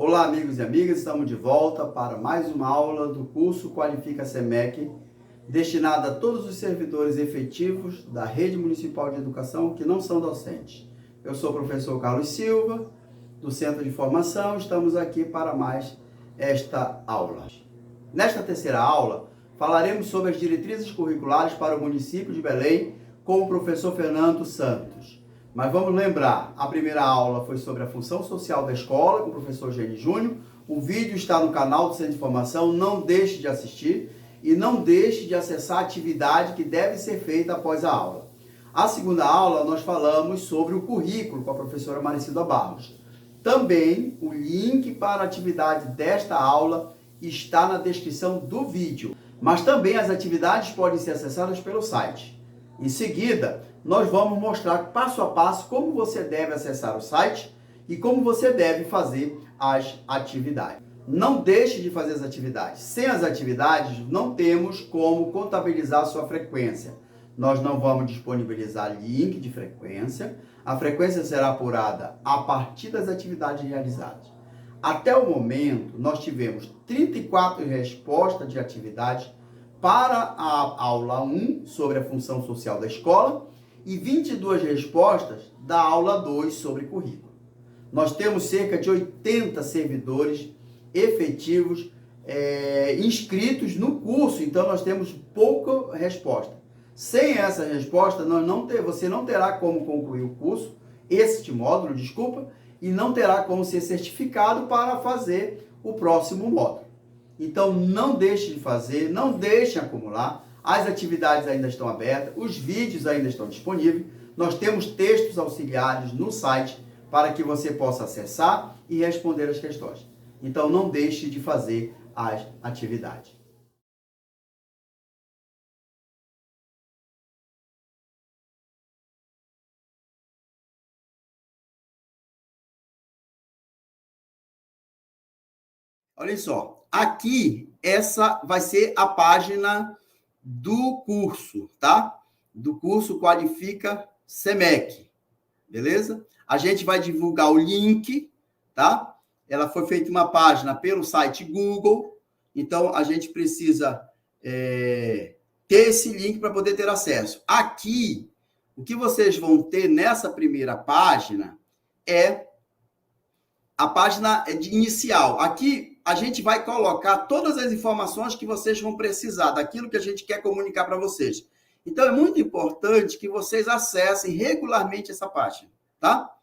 Olá, amigos e amigas, estamos de volta para mais uma aula do curso Qualifica SEMEC, destinada a todos os servidores efetivos da Rede Municipal de Educação que não são docentes. Eu sou o professor Carlos Silva, do Centro de Formação, estamos aqui para mais esta aula. Nesta terceira aula, falaremos sobre as diretrizes curriculares para o município de Belém com o professor Fernando Santos. Mas vamos lembrar, a primeira aula foi sobre a função social da escola, com o professor Gene Júnior. O vídeo está no canal do Centro de Formação, não deixe de assistir e não deixe de acessar a atividade que deve ser feita após a aula. A segunda aula nós falamos sobre o currículo com a professora Maricilda Barros. Também o link para a atividade desta aula está na descrição do vídeo, mas também as atividades podem ser acessadas pelo site. Em seguida, nós vamos mostrar passo a passo como você deve acessar o site e como você deve fazer as atividades. Não deixe de fazer as atividades. Sem as atividades, não temos como contabilizar a sua frequência. Nós não vamos disponibilizar link de frequência. A frequência será apurada a partir das atividades realizadas. Até o momento, nós tivemos 34 respostas de atividades para a aula 1 sobre a função social da escola e 22 respostas da aula 2 sobre currículo. Nós temos cerca de 80 servidores efetivos inscritos no curso, então nós temos pouca resposta. Sem essa resposta, você não terá como concluir o curso, este módulo, e não terá como ser certificado para fazer o próximo módulo. Então, não deixe de fazer, não deixe acumular. As atividades ainda estão abertas, os vídeos ainda estão disponíveis. Nós temos textos auxiliares no site para que você possa acessar e responder as questões. Então, não deixe de fazer as atividades. Olha só, aqui essa vai ser a página do curso, tá? Do curso Qualifica SEMEC, beleza? A gente vai divulgar o link, tá? Ela foi feita uma página pelo site Google, então a gente precisa ter esse link para poder ter acesso. Aqui, o que vocês vão ter nessa primeira página é a página inicial. Aqui a gente vai colocar todas as informações que vocês vão precisar, daquilo que a gente quer comunicar para vocês. Então, é muito importante que vocês acessem regularmente essa página, tá?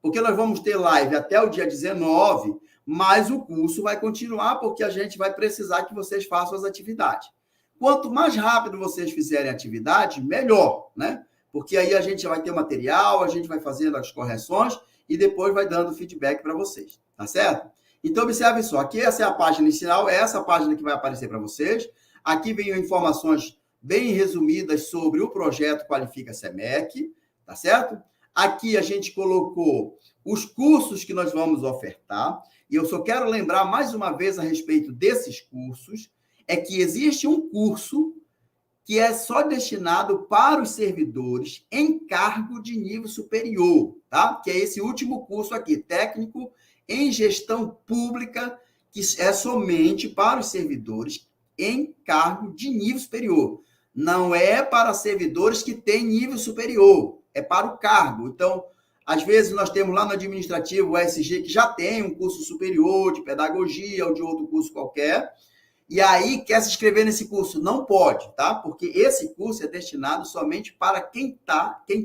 Porque nós vamos ter live até o dia 19, mas o curso vai continuar, porque a gente vai precisar que vocês façam as atividades. Quanto mais rápido vocês fizerem a atividade, melhor, né? Porque aí a gente vai ter o material, a gente vai fazendo as correções e depois vai dando feedback para vocês, tá certo? Então, observe só, aqui essa é a página inicial, é essa página que vai aparecer para vocês. Aqui vem informações bem resumidas sobre o projeto Qualifica SEMEC, tá certo? Aqui a gente colocou os cursos que nós vamos ofertar, e eu só quero lembrar mais uma vez a respeito desses cursos, é que existe um curso que é só destinado para os servidores em cargo de nível superior, tá? Que é esse último curso aqui, técnico em gestão pública, que é somente para os servidores em cargo de nível superior. Não é para servidores que têm nível superior, é para o cargo. Então, às vezes nós temos lá no administrativo o ESG que já tem um curso superior de pedagogia ou de outro curso qualquer, e aí quer se inscrever nesse curso. Não pode, tá? Porque esse curso é destinado somente para quem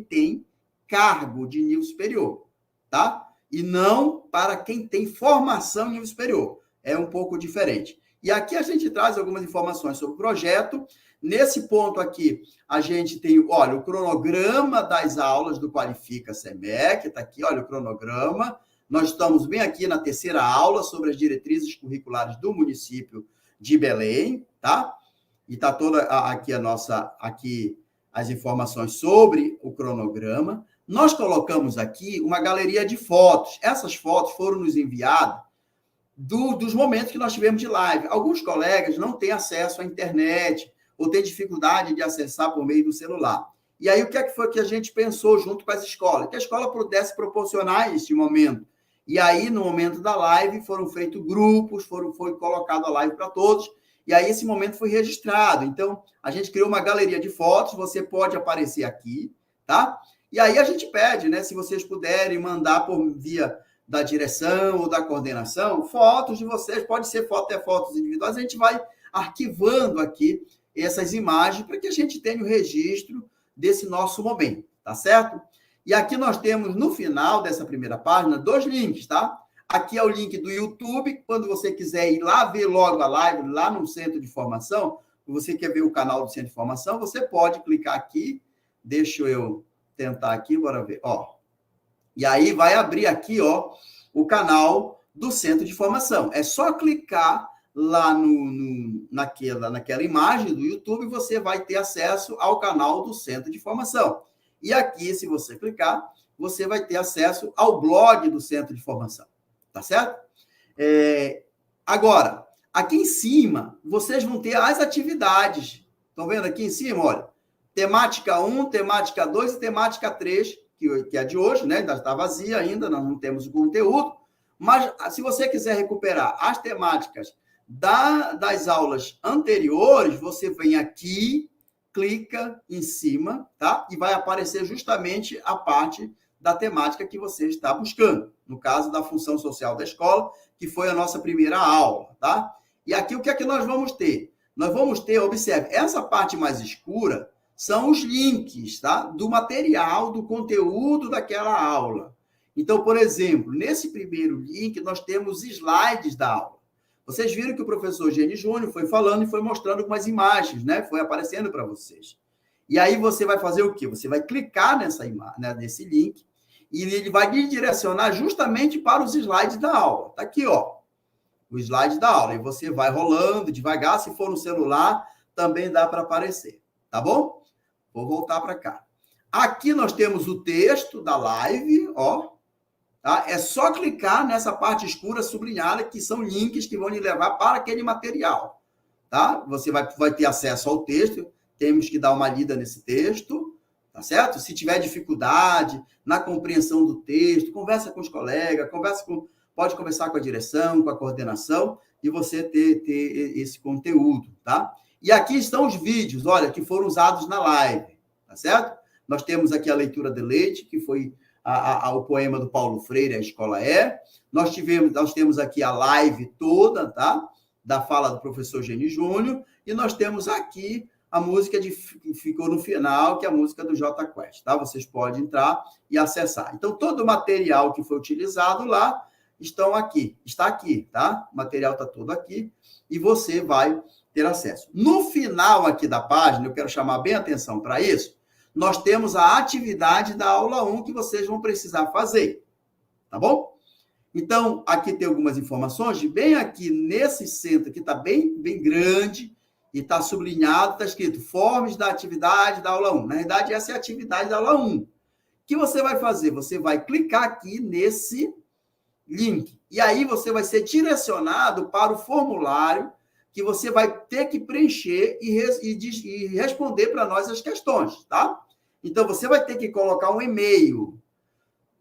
tem cargo de nível superior, tá? E não para quem tem formação em nível superior. É um pouco diferente. E aqui a gente traz algumas informações sobre o projeto. Nesse ponto aqui, a gente tem, olha, o cronograma das aulas do Qualifica SEMEC, está aqui, olha o cronograma. Nós estamos bem aqui na terceira aula sobre as diretrizes curriculares do município de Belém, tá? E está toda aqui aqui as informações sobre o cronograma. Nós colocamos aqui uma galeria de fotos. Essas fotos foram nos enviadas dos momentos que nós tivemos de live. Alguns colegas não têm acesso à internet ou têm dificuldade de acessar por meio do celular. E aí, o que é que foi que a gente pensou junto com as escolas? Que a escola pudesse proporcionar este momento E aí, no momento da live, foram feitos grupos, foi colocado a live para todos, e aí esse momento foi registrado. Então, a gente criou uma galeria de fotos, você pode aparecer aqui, tá? E aí a gente pede, né, se vocês puderem mandar por via da direção ou da coordenação, fotos de vocês, pode ser foto, até fotos individuais, a gente vai arquivando aqui essas imagens para que a gente tenha o registro desse nosso momento, tá certo? E aqui nós temos, no final dessa primeira página, 2 links, tá? Aqui é o link do YouTube, quando você quiser ir lá ver logo a live, lá no Centro de Formação, você quer ver o canal do Centro de Formação, você pode clicar aqui, deixa eu tentar aqui, bora ver, ó. E aí vai abrir aqui, ó, o canal do Centro de Formação. É só clicar lá naquela imagem do YouTube, você vai ter acesso ao canal do Centro de Formação. E aqui, se você clicar, você vai ter acesso ao blog do Centro de Formação. Tá certo? Agora, aqui em cima, vocês vão ter as atividades. Estão vendo aqui em cima? Olha, temática 1, temática 2 e temática 3, que é a de hoje, né? Ainda está vazia ainda, nós não temos o conteúdo. Mas, se você quiser recuperar as temáticas das aulas anteriores, você vem aqui, clica em cima, tá? E vai aparecer justamente a parte da temática que você está buscando. No caso da função social da escola, que foi a nossa primeira aula, tá? E aqui, o que é que nós vamos ter? Nós vamos ter, observe, essa parte mais escura são os links, tá? Do material, do conteúdo daquela aula. Então, por exemplo, nesse primeiro link, nós temos slides da aula. Vocês viram que o professor Gene Júnior foi falando e foi mostrando algumas imagens, né? Foi aparecendo para vocês. E aí você vai fazer o quê? Você vai clicar nessa imagem, né, nesse link, e ele vai lhe direcionar justamente para os slides da aula. Está aqui, ó, o slide da aula. E você vai rolando devagar. Se for no celular, também dá para aparecer. Tá bom? Vou voltar para cá. Aqui nós temos o texto da live, ó. Tá? É só clicar nessa parte escura sublinhada, que são links que vão lhe levar para aquele material. Tá? Você vai ter acesso ao texto. Temos que dar uma lida nesse texto. Tá certo? Se tiver dificuldade na compreensão do texto, conversa com os colegas, pode conversar com a direção, com a coordenação, e você ter esse conteúdo, tá? E aqui estão os vídeos, olha, que foram usados na live, tá certo? Nós temos aqui a leitura de Leite, que foi o poema do Paulo Freire, A Escola É. Nós temos aqui a live toda, tá? Da fala do professor Gene Júnior, e nós temos aqui a música que ficou no final, que é a música do Jota Quest, tá? Vocês podem entrar e acessar. Então, todo o material que foi utilizado lá está aqui, tá? O material está todo aqui e você vai ter acesso. No final aqui da página, eu quero chamar bem a atenção para isso, nós temos a atividade da aula 1 que vocês vão precisar fazer, tá bom? Então, aqui tem algumas informações, bem aqui nesse centro, que está bem, bem grande, e está sublinhado, está escrito formas da atividade da aula 1. Na verdade, essa é a atividade da aula 1. O que você vai fazer? Você vai clicar aqui nesse link. E aí você vai ser direcionado para o formulário que você vai ter que preencher e responder para nós as questões, tá? Então, você vai ter que colocar um e-mail.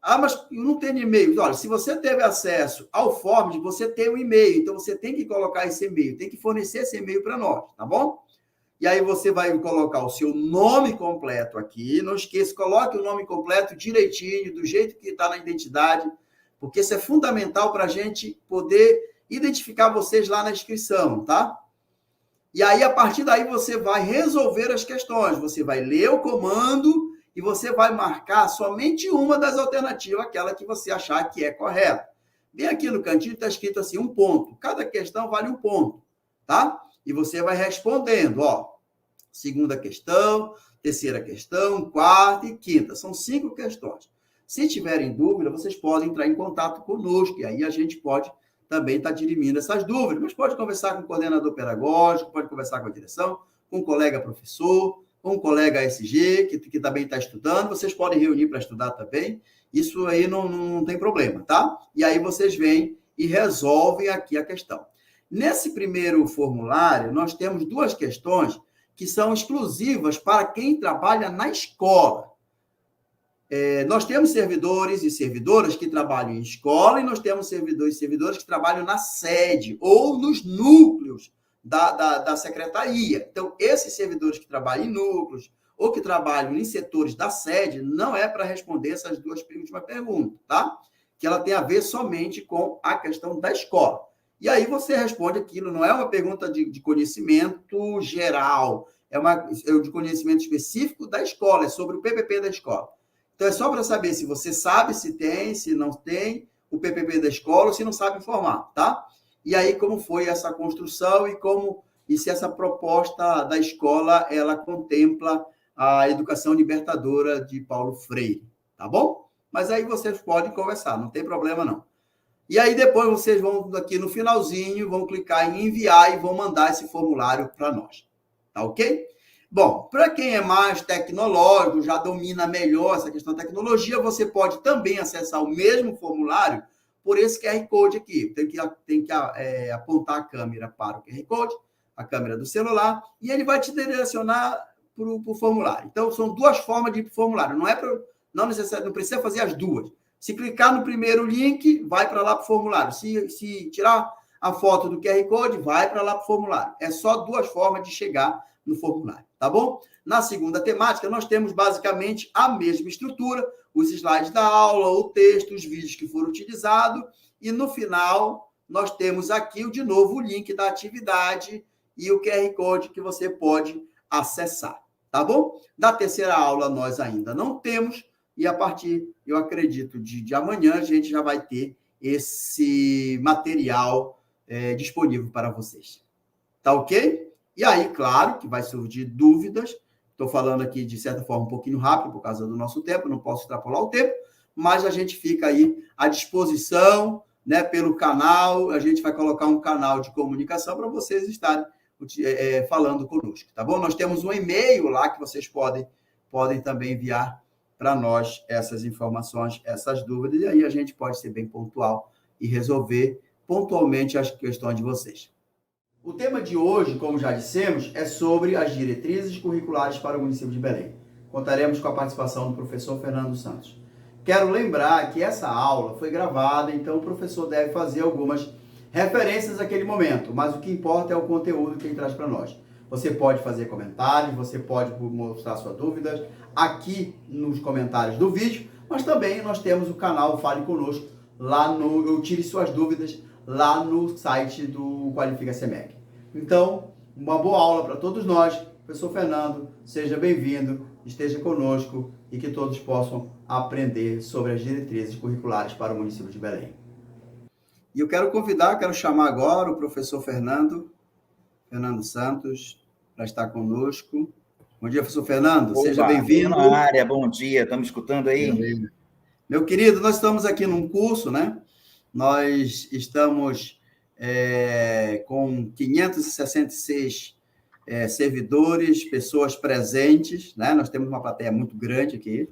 Ah, mas eu não tenho e-mail. Olha, se você teve acesso ao Forms, você tem um e-mail. Então, você tem que colocar esse e-mail, tem que fornecer esse e-mail para nós, tá bom? E aí você vai colocar o seu nome completo aqui. Não esqueça, coloque o nome completo direitinho, do jeito que está na identidade, porque isso é fundamental para a gente poder identificar vocês lá na inscrição, tá? E aí, a partir daí, você vai resolver as questões. Você vai ler o comando e você vai marcar somente uma das alternativas, aquela que você achar que é correta. Bem aqui no cantinho está escrito assim, 1 ponto. Cada questão vale 1 ponto, tá? E você vai respondendo, ó. 2ª questão, 3ª questão, 4ª e 5ª. São 5 questões. Se tiverem dúvida, vocês podem entrar em contato conosco, e aí a gente pode também estar dirimindo essas dúvidas. Mas pode conversar com o coordenador pedagógico, pode conversar com a direção, com o colega professor, com o colega SG, que também está estudando. Vocês podem reunir para estudar também. Isso aí não tem problema, tá? E aí vocês vêm e resolvem aqui a questão. Nesse primeiro formulário, nós temos 2 questões que são exclusivas para quem trabalha na escola. nós temos servidores e servidoras que trabalham em escola e nós temos servidores e servidoras que trabalham na sede ou nos núcleos da secretaria. Então, esses servidores que trabalham em núcleos ou que trabalham em setores da sede, não é para responder essas duas últimas perguntas, tá? Que ela tem a ver somente com a questão da escola. E aí você responde aquilo, não é uma pergunta de conhecimento geral, é de conhecimento específico da escola, é sobre o PPP da escola. Então, é só para saber se você sabe, se tem, se não tem o PPP da escola, ou se não sabe informar, tá? E aí, como foi essa construção e se essa proposta da escola, ela contempla a educação libertadora de Paulo Freire, tá bom? Mas aí vocês podem conversar, não tem problema não. E aí depois vocês vão aqui no finalzinho, vão clicar em enviar e vão mandar esse formulário para nós, tá ok? Bom, para quem é mais tecnológico, já domina melhor essa questão da tecnologia, você pode também acessar o mesmo formulário por esse QR Code aqui. Tem que apontar a câmera para o QR Code, a câmera do celular, e ele vai te direcionar para o formulário. Então, são duas formas de ir para o formulário. Não precisa fazer as duas. Se clicar no primeiro link, vai para lá para o formulário. Se tirar a foto do QR Code, vai para lá para o formulário. É só duas formas de chegar no formulário, tá bom? Na segunda temática, nós temos basicamente a mesma estrutura, os slides da aula, o texto, os vídeos que foram utilizados, e no final nós temos aqui, de novo, o link da atividade e o QR Code que você pode acessar, tá bom? Da terceira aula nós ainda não temos, e a partir, eu acredito, de amanhã a gente já vai ter esse material disponível para vocês. Tá ok? E aí, claro, que vai surgir dúvidas. Estou falando aqui, de certa forma, um pouquinho rápido, por causa do nosso tempo, não posso extrapolar o tempo, mas a gente fica aí à disposição, né, pelo canal. A gente vai colocar um canal de comunicação para vocês estarem falando conosco, tá bom? Nós temos um e-mail lá que vocês podem também enviar para nós essas informações, essas dúvidas, e aí a gente pode ser bem pontual e resolver pontualmente as questões de vocês. O tema de hoje, como já dissemos, é sobre as diretrizes curriculares para o município de Belém. Contaremos com a participação do professor Fernando Santos. Quero lembrar que essa aula foi gravada, então o professor deve fazer algumas referências àquele momento, mas o que importa é o conteúdo que ele traz para nós. Você pode fazer comentários, você pode mostrar suas dúvidas aqui nos comentários do vídeo, mas também nós temos o canal Fale Conosco, eu tire suas dúvidas lá no site do Qualifica SEMEC. Então, uma boa aula para todos nós. Professor Fernando, seja bem-vindo, esteja conosco e que todos possam aprender sobre as diretrizes curriculares para o município de Belém. E eu quero chamar agora o professor Fernando Santos, para estar conosco. Bom dia, professor Fernando, seja bem-vindo. Na área, bom dia, estamos escutando aí? Meu querido, nós estamos aqui num curso, né? Nós estamos com 566 servidores, pessoas presentes, né? Nós temos uma plateia muito grande aqui,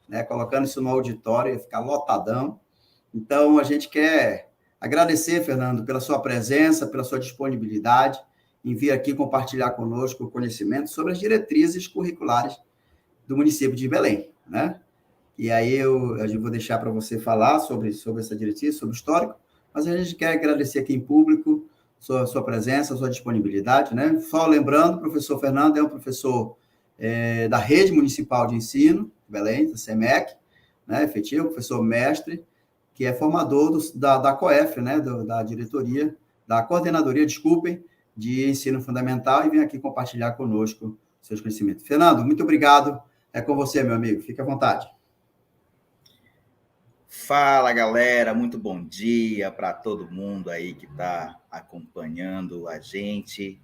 né? Colocando isso no auditório, ia ficar lotadão. Então, a gente quer agradecer, Fernando, pela sua presença, pela sua disponibilidade em vir aqui compartilhar conosco o conhecimento sobre as diretrizes curriculares do município de Belém, né? E aí eu vou deixar para você falar sobre essa diretriz, sobre o histórico, mas a gente quer agradecer aqui em público sua presença, sua disponibilidade, né? Só lembrando, o professor Fernando é um professor da Rede Municipal de Ensino, de Belém, da SEMEC, né? Efetivo, professor mestre, que é formador da COEF, né? Da diretoria, da coordenadoria, desculpem, de ensino fundamental, e vem aqui compartilhar conosco seus conhecimentos. Fernando, muito obrigado. É com você, meu amigo. Fique à vontade. Fala, galera. Muito bom dia para todo mundo aí que está acompanhando a gente,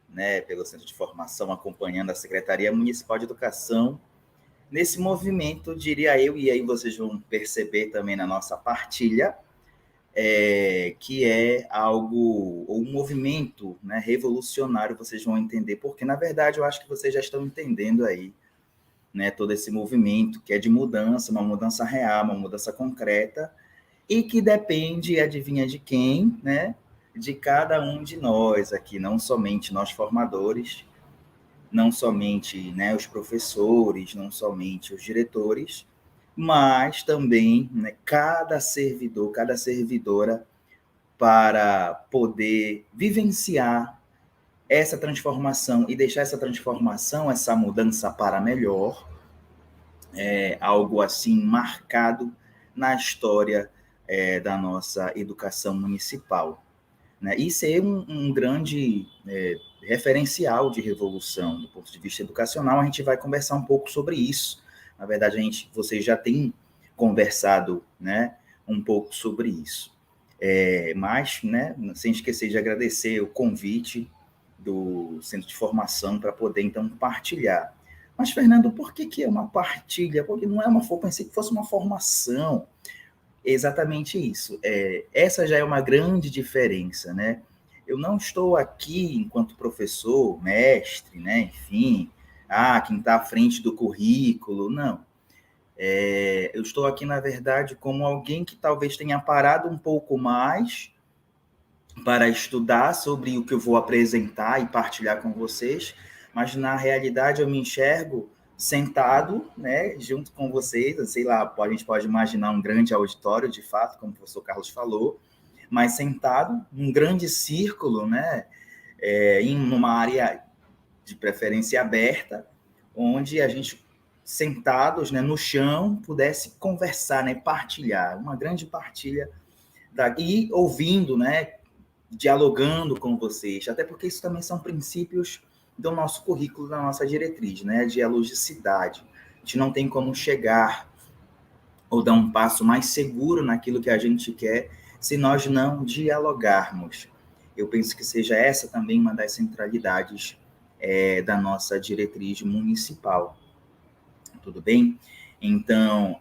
né, pelo Centro de Formação, acompanhando a Secretaria Municipal de Educação nesse movimento, diria eu, e aí vocês vão perceber também na nossa partilha, que é algo, ou um movimento, né, revolucionário, vocês vão entender, porque, na verdade, eu acho que vocês já estão entendendo aí, né, todo esse movimento, que é de mudança, uma mudança real, uma mudança concreta, e que depende, adivinha de quem, né, de cada um de nós aqui, não somente nós formadores, não somente, né, os professores, não somente os diretores, mas também, né, cada servidor, cada servidora, para poder vivenciar essa transformação e deixar essa transformação, essa mudança para melhor, algo assim marcado na história da nossa educação municipal, né? E ser um grande referencial de revolução do ponto de vista educacional. A gente vai conversar um pouco sobre isso. Na verdade, vocês já têm conversado, né, um pouco sobre isso. Mas, né, sem esquecer de agradecer o convite do Centro de Formação para poder, então, partilhar. Mas, Fernando, por que é uma partilha? Porque não é uma forma, pensei que fosse uma formação. Exatamente isso. Essa já é uma grande diferença, né? Eu não estou aqui enquanto professor, mestre, né? Enfim, quem está à frente do currículo, não. Eu estou aqui, na verdade, como alguém que talvez tenha parado um pouco mais para estudar sobre o que eu vou apresentar e partilhar com vocês, mas na realidade eu me enxergo sentado, né, junto com vocês, sei lá, a gente pode imaginar um grande auditório, de fato, como o professor Carlos falou, mas sentado num grande círculo, né, em uma área de preferência aberta, onde a gente, sentados, né, no chão, pudesse conversar, né, partilhar, uma grande partilha, e ouvindo, né, dialogando com vocês, até porque isso também são princípios do nosso currículo, da nossa diretriz, né? A dialogicidade. A gente não tem como chegar ou dar um passo mais seguro naquilo que a gente quer se nós não dialogarmos. Eu penso que seja essa também uma das centralidades da nossa diretriz municipal. Tudo bem? Então,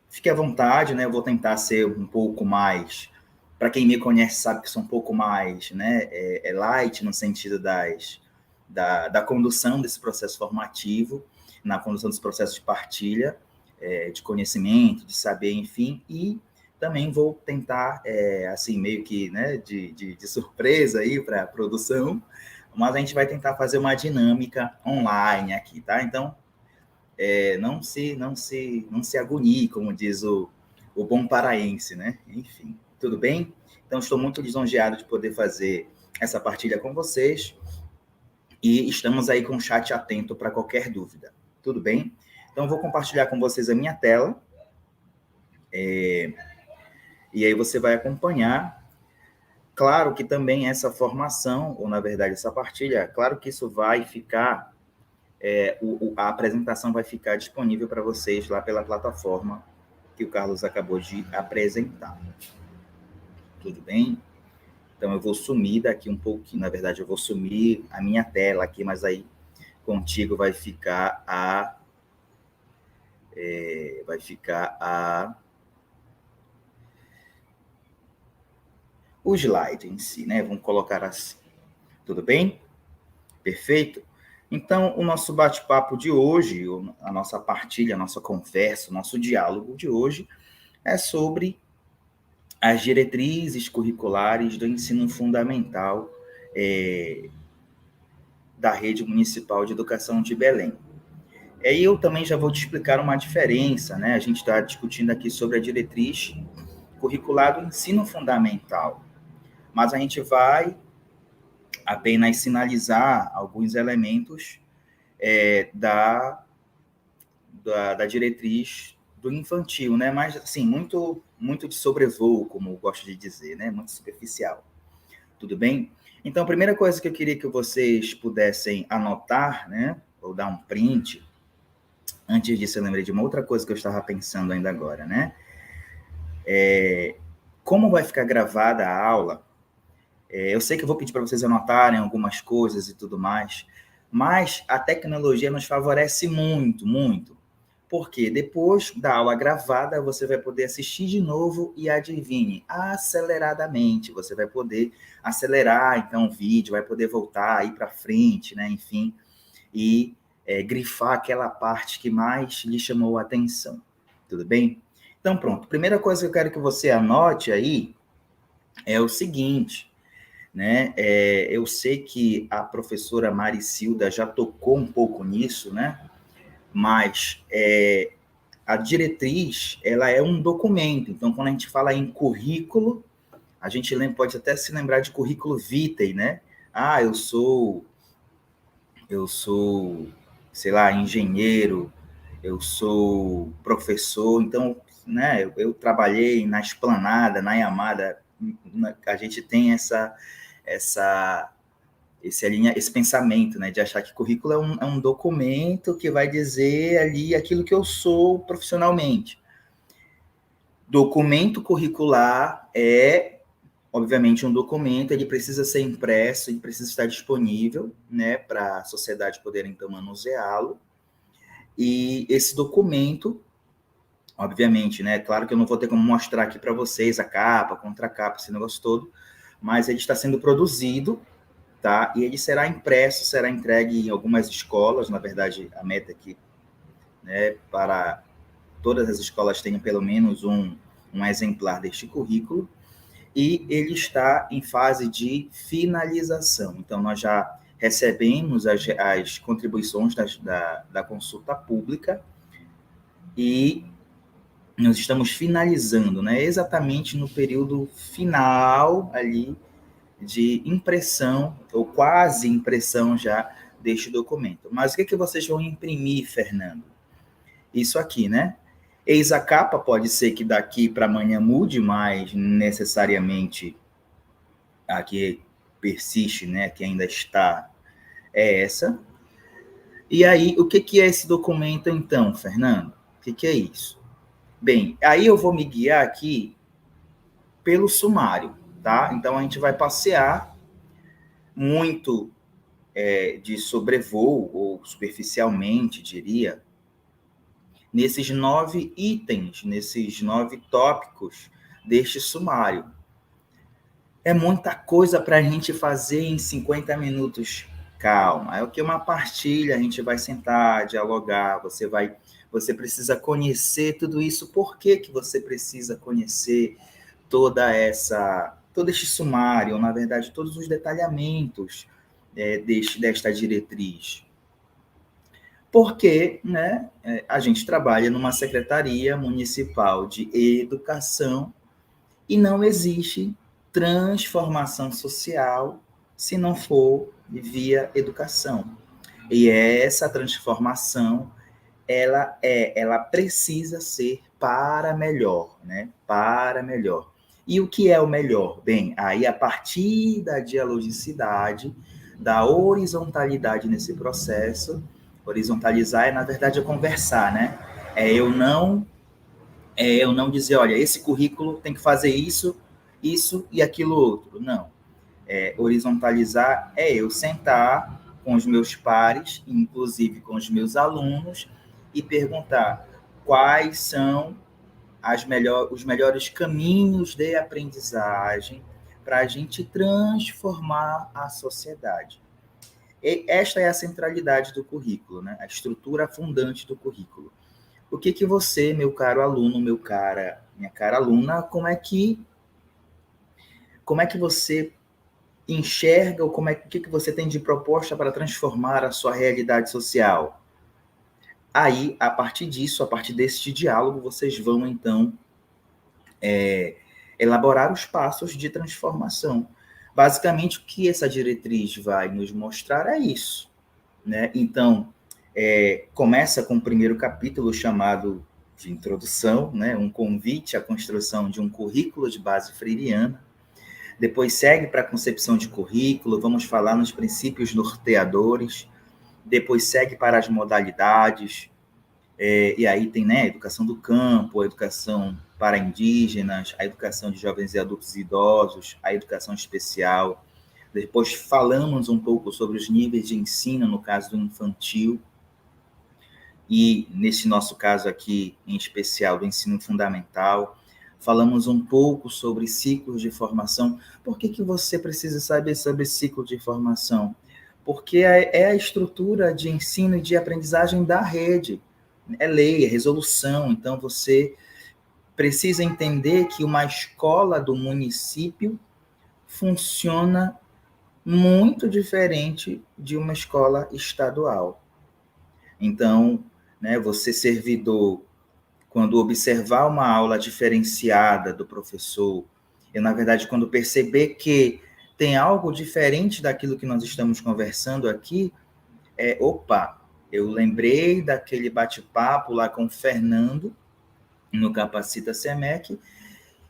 fique à vontade, né? Eu vou tentar ser um pouco mais... Para quem me conhece sabe que sou um pouco mais, né, light no sentido da condução desse processo formativo, na condução desse processo de partilha, de conhecimento, de saber, enfim, e também vou tentar, assim, meio que, né, de surpresa aí para a produção, mas a gente vai tentar fazer uma dinâmica online aqui, tá? Então, não se agonie, como diz o bom paraense, né? Enfim. Tudo bem? Então, estou muito lisonjeado de poder fazer essa partilha com vocês e estamos aí com o chat atento para qualquer dúvida. Tudo bem? Então, vou compartilhar com vocês a minha tela e aí você vai acompanhar. Claro que também essa formação, ou na verdade essa partilha, claro que isso vai ficar, a apresentação vai ficar disponível para vocês lá pela plataforma que o Carlos acabou de apresentar. Tudo bem? Então, eu vou sumir daqui um pouquinho. Na verdade, eu vou sumir a minha tela aqui, mas aí contigo vai ficar o slide em si, né? Vamos colocar assim. Tudo bem? Perfeito? Então, o nosso bate-papo de hoje, a nossa partilha, a nossa conversa, o nosso diálogo de hoje é sobre as diretrizes curriculares do ensino fundamental da Rede Municipal de Educação de Belém. E aí eu também já vou te explicar uma diferença, né? A gente está discutindo aqui sobre a diretriz curricular do ensino fundamental, mas a gente vai apenas sinalizar alguns elementos da diretriz do infantil, né? Mas, assim, muito de sobrevoo, como eu gosto de dizer, né? Muito superficial. Tudo bem? Então, a primeira coisa que eu queria que vocês pudessem anotar, né? Ou dar um print. Antes disso, eu lembrei de uma outra coisa que eu estava pensando ainda agora, né? Como vai ficar gravada a aula? Eu sei que eu vou pedir para vocês anotarem algumas coisas e tudo mais, mas a tecnologia nos favorece muito, muito. Porque depois da aula gravada, você vai poder assistir de novo e adivinhe, aceleradamente. Você vai poder acelerar, então, o vídeo, vai poder voltar, ir para frente, né? Enfim, e grifar aquela parte que mais lhe chamou a atenção. Tudo bem? Então, pronto. Primeira coisa que eu quero que você anote aí é o seguinte, né? Eu sei que a professora Maricilda já tocou um pouco nisso, né? Mas a diretriz, ela é um documento. Então, quando a gente fala em currículo, a gente pode até se lembrar de currículo vitae, né? Ah, eu sou, sei lá, engenheiro, eu sou professor, então, né, eu trabalhei na Esplanada, na Yamada, a gente tem esse pensamento, né, de achar que currículo é um documento que vai dizer ali aquilo que eu sou profissionalmente. Documento curricular é, obviamente, um documento, ele precisa ser impresso, ele precisa estar disponível, né, para a sociedade poder, então, manuseá-lo. E esse documento, obviamente, né, claro que eu não vou ter como mostrar aqui para vocês a capa, contracapa, esse negócio todo, mas ele está sendo produzido, tá? E ele será impresso, será entregue em algumas escolas, na verdade, a meta aqui, né, para todas as escolas tenham pelo menos um exemplar deste currículo, e ele está em fase de finalização. Então, nós já recebemos as contribuições da consulta pública e nós estamos finalizando, né, exatamente no período final ali de impressão, ou quase impressão já, deste documento. Mas o que vocês vão imprimir, Fernando? Isso aqui, né? Eis a capa, pode ser que daqui para amanhã mude, mas necessariamente a que persiste, né, que ainda está, é essa. E aí, o que é esse documento, então, Fernando? O que é isso? Bem, aí eu vou me guiar aqui pelo sumário, tá? Então, a gente vai passear muito de sobrevoo, ou superficialmente, diria, nesses 9 itens, nesses 9 tópicos deste sumário. É muita coisa para a gente fazer em 50 minutos. Calma, é o que uma partilha, a gente vai sentar, dialogar, você precisa conhecer tudo isso. Por que você precisa conhecer todo este sumário, ou, na verdade, todos os detalhamentos desta diretriz? Porque, né, a gente trabalha numa Secretaria Municipal de Educação e não existe transformação social se não for via educação. E essa transformação, ela precisa ser para melhor, né? Para melhor. E o que é o melhor? Bem, aí a partir da dialogicidade, da horizontalidade nesse processo, horizontalizar na verdade, conversar, né? Eu não dizer, olha, esse currículo tem que fazer isso e aquilo outro. Não. Horizontalizar é eu sentar com os meus pares, inclusive com os meus alunos, e perguntar quais são os melhores caminhos de aprendizagem para a gente transformar a sociedade. E esta é a centralidade do currículo, né? A estrutura fundante do currículo. O que você, meu caro aluno, minha cara aluna, como é que você enxerga, ou o que você tem de proposta para transformar a sua realidade social? Aí, a partir disso, a partir deste diálogo, vocês vão, então, elaborar os passos de transformação. Basicamente, o que essa diretriz vai nos mostrar é isso, né? Então, começa com o primeiro capítulo chamado de introdução, né? Um convite à construção de um currículo de base freiriana. Depois segue para a concepção de currículo, vamos falar nos princípios norteadores. Depois segue para as modalidades, e aí tem, né, a educação do campo, a educação para indígenas, a educação de jovens e adultos e idosos, a educação especial. Depois falamos um pouco sobre os níveis de ensino, no caso do infantil, e nesse nosso caso aqui, em especial, do ensino fundamental. Falamos um pouco sobre ciclos de formação. Por que você precisa saber sobre ciclo de formação? Porque é a estrutura de ensino e de aprendizagem da rede. É lei, é resolução. Então, você precisa entender que uma escola do município funciona muito diferente de uma escola estadual. Então, né, você servidor quando observar uma aula diferenciada do professor, eu, na verdade, quando perceber que tem algo diferente daquilo que nós estamos conversando aqui, opa, eu lembrei daquele bate-papo lá com o Fernando, no Capacita SEMEC,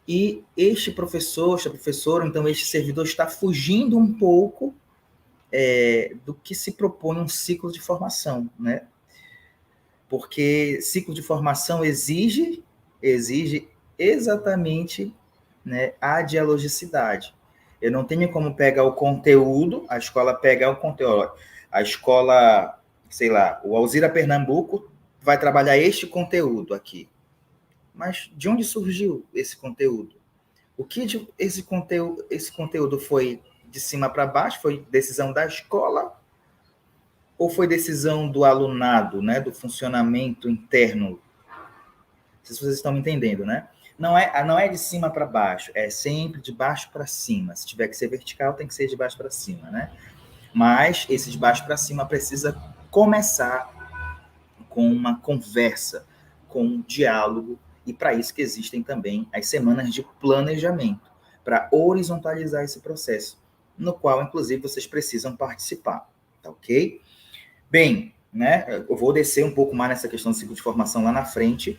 e este professor, esta professora, então este servidor está fugindo um pouco do que se propõe um ciclo de formação, né? Porque ciclo de formação exige exatamente, né, a dialogicidade. Eu não tenho como pegar o conteúdo, a escola pegar o conteúdo. A escola, sei lá, o Alzira Pernambuco vai trabalhar este conteúdo aqui. Mas de onde surgiu esse conteúdo? O que esse conteúdo foi de cima para baixo? Foi decisão da escola? Ou foi decisão do alunado, né, do funcionamento interno? Não sei se vocês estão me entendendo, né? Não é de cima para baixo, é sempre de baixo para cima. Se tiver que ser vertical, tem que ser de baixo para cima, né? Mas esse de baixo para cima precisa começar com uma conversa, com um diálogo, e para isso que existem também as semanas de planejamento, para horizontalizar esse processo, no qual, inclusive, vocês precisam participar, tá ok? Bem, né, eu vou descer um pouco mais nessa questão do ciclo de formação lá na frente,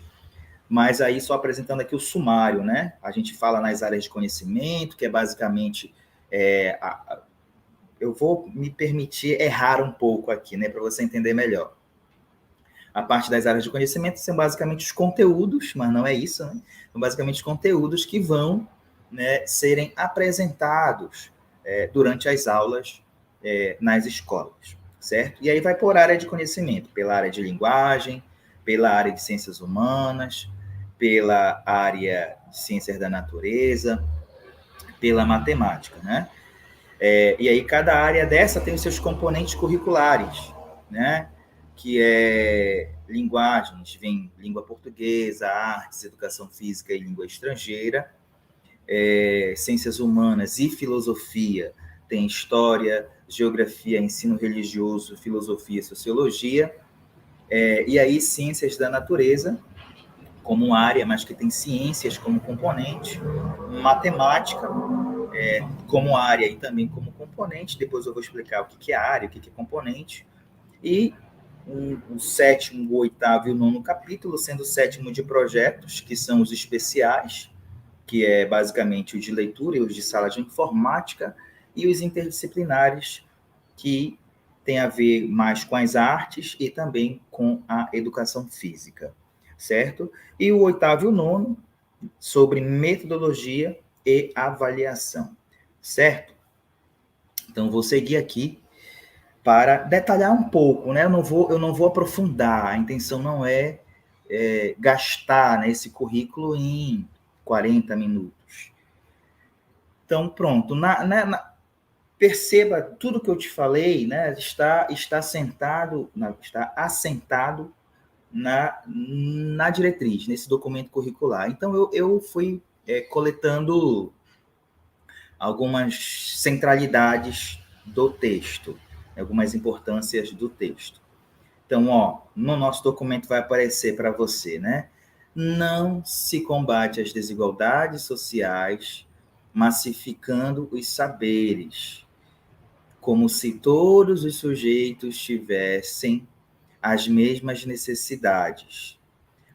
mas aí só apresentando aqui o sumário, né? A gente fala nas áreas de conhecimento, que é basicamente... eu vou me permitir errar um pouco aqui, né, para você entender melhor. A parte das áreas de conhecimento são basicamente os conteúdos, mas não é isso, né? São basicamente os conteúdos que vão, né, serem apresentados durante as aulas nas escolas, certo? E aí vai por área de conhecimento, pela área de linguagem, pela área de ciências humanas, pela área de ciências da natureza, pela matemática, né? E aí cada área dessa tem os seus componentes curriculares, né? Que é linguagens, vem língua portuguesa, artes, educação física e língua estrangeira, ciências humanas e filosofia, tem história, geografia, ensino religioso, filosofia e sociologia, e aí ciências da natureza como área, mas que tem ciências como componente, matemática como área e também como componente, depois eu vou explicar o que é área, o que é componente, e o sétimo, o oitavo e o nono capítulo, sendo o sétimo de projetos, que são os especiais, que é basicamente os de leitura e os de sala de informática, e os interdisciplinares, que tem a ver mais com as artes e também com a educação física, certo? E o oitavo e o nono, sobre metodologia e avaliação, certo? Então, vou seguir aqui para detalhar um pouco, né? Eu não vou aprofundar, a intenção não é gastar, né, esse currículo em 40 minutos. Então, pronto. Perceba, tudo que eu te falei, né, está assentado na diretriz, nesse documento curricular. Então, eu fui coletando algumas centralidades do texto, algumas importâncias do texto. Então, no nosso documento vai aparecer para você, né? Não se combate as desigualdades sociais, massificando os saberes, como se todos os sujeitos tivessem as mesmas necessidades,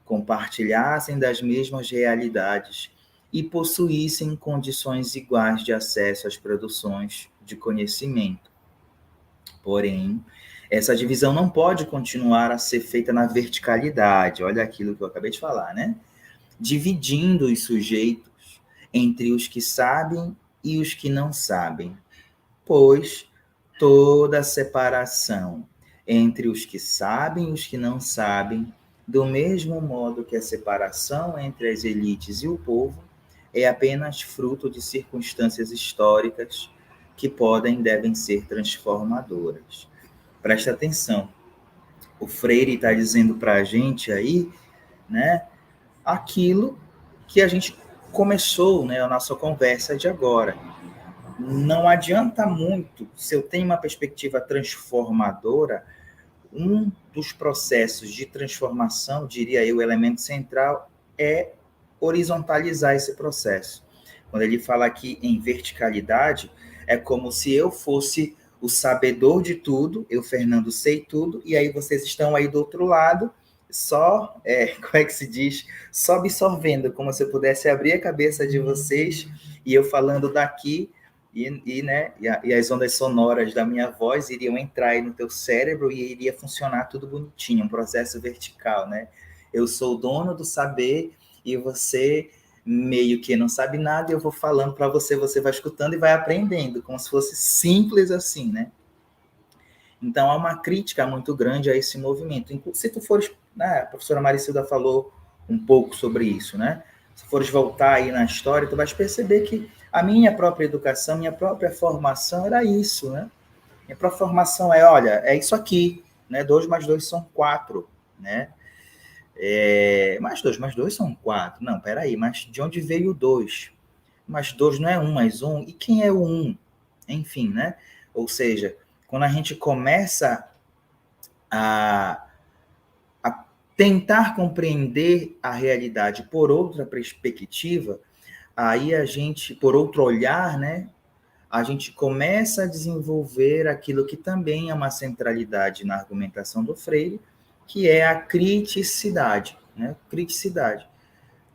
compartilhassem das mesmas realidades e possuíssem condições iguais de acesso às produções de conhecimento. Porém, essa divisão não pode continuar a ser feita na verticalidade, olha aquilo que eu acabei de falar, né? Dividindo os sujeitos entre os que sabem e os que não sabem, pois toda separação entre os que sabem e os que não sabem, do mesmo modo que a separação entre as elites e o povo, é apenas fruto de circunstâncias históricas que podem e devem ser transformadoras. Presta atenção. O Freire está dizendo para a gente aí, né, aquilo que a gente começou, né, a nossa conversa de agora. Não adianta muito, se eu tenho uma perspectiva transformadora, um dos processos de transformação, diria eu, o elemento central é horizontalizar esse processo. Quando ele fala aqui em verticalidade, é como se eu fosse o sabedor de tudo, eu, Fernando, sei tudo, e aí vocês estão aí do outro lado, só, como é que se diz? Só absorvendo, como se eu pudesse abrir a cabeça de vocês, e eu falando daqui, e as ondas sonoras da minha voz iriam entrar aí no teu cérebro e iria funcionar tudo bonitinho, um processo vertical, né? Eu sou o dono do saber e você meio que não sabe nada e eu vou falando para você, você vai escutando e vai aprendendo, como se fosse simples assim, né? Então, há uma crítica muito grande a esse movimento. Se tu fores, né, a professora Maricilda falou um pouco sobre isso, né? Se fores voltar aí na história, tu vais perceber que a minha própria educação, minha própria formação era isso, né? Minha própria formação olha, é isso aqui, né? 2 mais 2 são 4, né? Mais 2 mais 2 são 4. Não, peraí, mas de onde veio o 2? Mais 2 não é 1 mais 1? E quem é o 1? Enfim, né? Ou seja, quando a gente começa a tentar compreender a realidade por outra perspectiva, aí a gente, por outro olhar, né, a gente começa a desenvolver aquilo que também é uma centralidade na argumentação do Freire, que é a criticidade, né? Criticidade.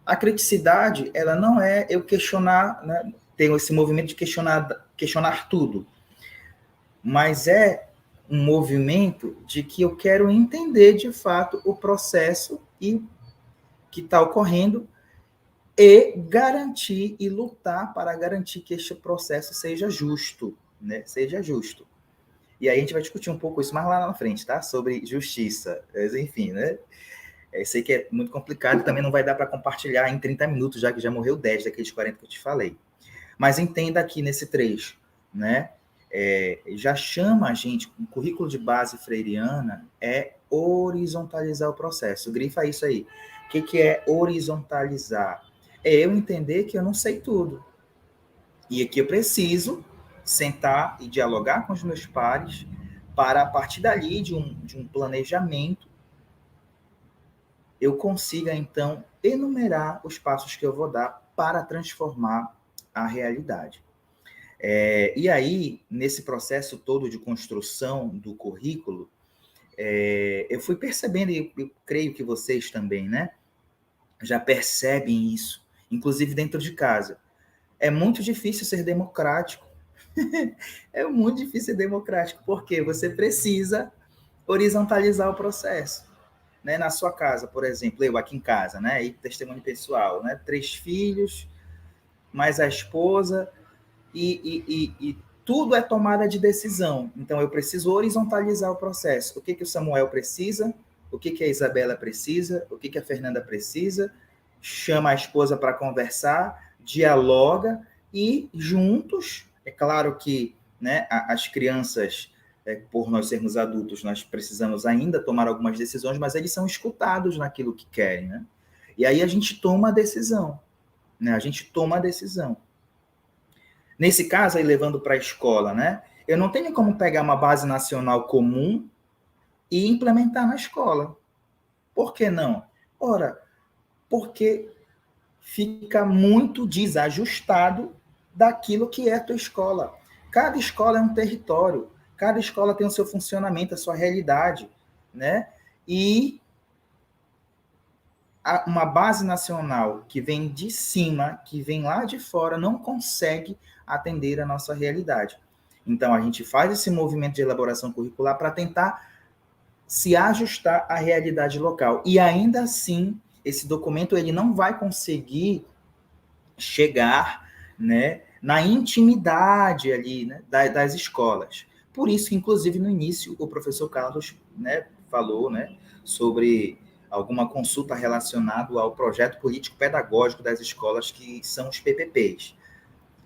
A criticidade, ela não é eu questionar, né? Tem esse movimento de questionar tudo, mas é um movimento de que eu quero entender de fato o processo que está ocorrendo e garantir e lutar para garantir que este processo seja justo, né? Seja justo. E aí a gente vai discutir um pouco isso mais lá na frente, tá? Sobre justiça. Mas, enfim, né? Eu sei que é muito complicado e também não vai dar para compartilhar em 30 minutos, já que já morreu 10 daqueles 40 que eu te falei. Mas entenda aqui nesse trecho, né? Já chama a gente, o currículo de base freiriana é horizontalizar o processo. Grifa isso aí. O que é horizontalizar? É eu entender que eu não sei tudo. E que eu preciso sentar e dialogar com os meus pares para, a partir dali, de um planejamento, eu consiga, então, enumerar os passos que eu vou dar para transformar a realidade. E aí, nesse processo todo de construção do currículo, eu fui percebendo, e eu creio que vocês também, né, já percebem isso, inclusive dentro de casa. É muito difícil ser democrático. É muito difícil ser democrático, porque você precisa horizontalizar o processo. Né? Na sua casa, por exemplo, eu aqui em casa, né, e testemunho pessoal, né, 3 filhos, mais a esposa, e tudo é tomada de decisão. Então, eu preciso horizontalizar o processo. O que o Samuel precisa? O que a Isabela precisa? O que a Fernanda precisa? Chama a esposa para conversar, dialoga e juntos, é claro que, né, as crianças, por nós sermos adultos, nós precisamos ainda tomar algumas decisões, mas eles são escutados naquilo que querem, né? E aí a gente toma a decisão, né? A gente toma a decisão. Nesse caso, aí levando para a escola, né? Eu não tenho como pegar uma base nacional comum e implementar na escola. Por que não? Ora, porque fica muito desajustado daquilo que é a tua escola. Cada escola é um território, cada escola tem o seu funcionamento, a sua realidade, né? E uma base nacional que vem de cima, que vem lá de fora, não consegue atender a nossa realidade. Então, a gente faz esse movimento de elaboração curricular para tentar se ajustar à realidade local. E ainda assim, esse documento ele não vai conseguir chegar, né, na intimidade ali, né, das escolas. Por isso, inclusive, no início, o professor Carlos, né, falou, né, sobre alguma consulta relacionada ao projeto político-pedagógico das escolas, que são os PPPs.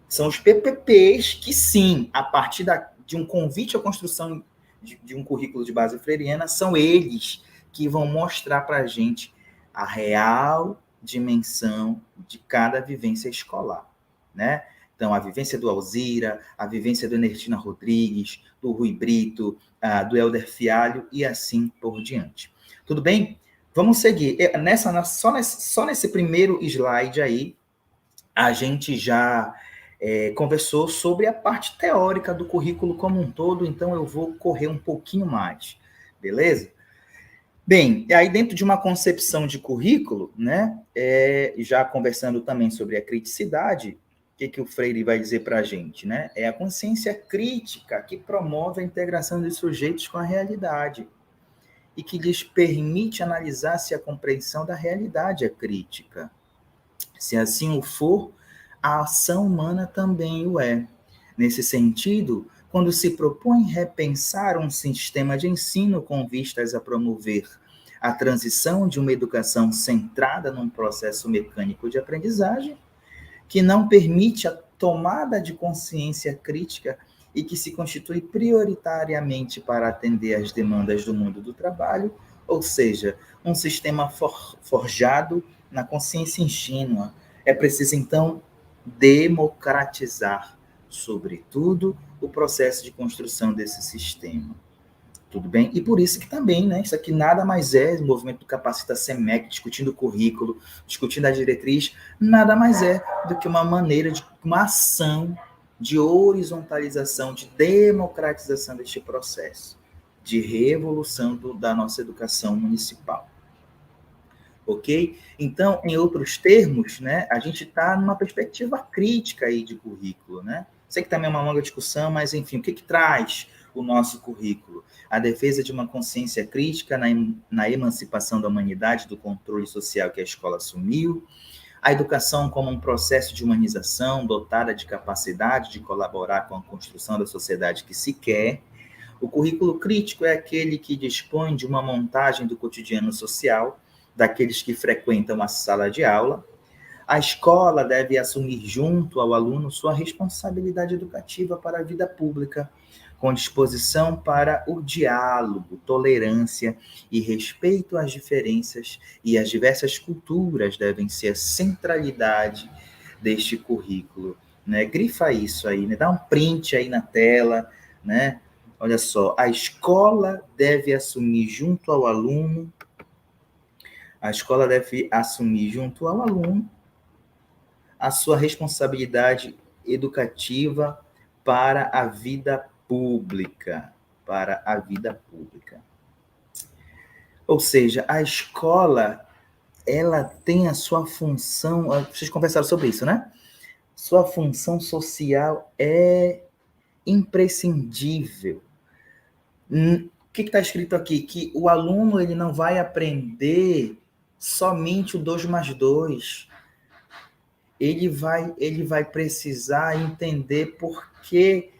São os PPPs que, sim, a partir de um convite à construção de um currículo de base freiriana, são eles que vão mostrar para a gente a real dimensão de cada vivência escolar, né? Então, a vivência do Alzira, a vivência do Ernestina Rodrigues, do Rui Brito, do Helder Fialho e assim por diante. Tudo bem? Vamos seguir. Só nesse primeiro slide aí, a gente já conversou sobre a parte teórica do currículo como um todo, então eu vou correr um pouquinho mais, beleza? Bem, aí dentro de uma concepção de currículo, né, já conversando também sobre a criticidade, o que o Freire vai dizer para a gente, né? É a consciência crítica que promove a integração dos sujeitos com a realidade e que lhes permite analisar se a compreensão da realidade é crítica. Se assim o for, a ação humana também o é. Nesse sentido, quando se propõe repensar um sistema de ensino com vistas a promover a transição de uma educação centrada num processo mecânico de aprendizagem, que não permite a tomada de consciência crítica e que se constitui prioritariamente para atender às demandas do mundo do trabalho, ou seja, um sistema forjado na consciência ingênua. É preciso, então, democratizar, sobretudo, o processo de construção desse sistema. Tudo bem? E por isso que também, né, isso aqui nada mais é, o movimento do Capacita SEMEC, discutindo o currículo, discutindo a diretriz, nada mais é do que uma maneira de uma ação de horizontalização, de democratização deste processo, de revolução da nossa educação municipal. Ok? Então, em outros termos, né, a gente está numa perspectiva crítica aí de currículo, né? Sei que também é uma longa discussão, mas, enfim, o que traz o nosso currículo? A defesa de uma consciência crítica na emancipação da humanidade, do controle social que a escola assumiu, a educação como um processo de humanização dotada de capacidade de colaborar com a construção da sociedade que se quer. O currículo crítico é aquele que dispõe de uma montagem do cotidiano social daqueles que frequentam a sala de aula. A escola deve assumir junto ao aluno sua responsabilidade educativa para a vida pública, com disposição para o diálogo, tolerância e respeito às diferenças e às diversas culturas devem ser a centralidade deste currículo. Né? Grifa isso aí, né? Dá um print aí na tela, né? Olha só, a escola deve assumir junto ao aluno, a sua responsabilidade educativa para a vida pública, Ou seja, a escola, ela tem a sua função, vocês conversaram sobre isso, né? Sua função social é imprescindível. O que está escrito aqui? Que o aluno ele não vai aprender somente o 2 mais 2. Ele vai precisar entender por que,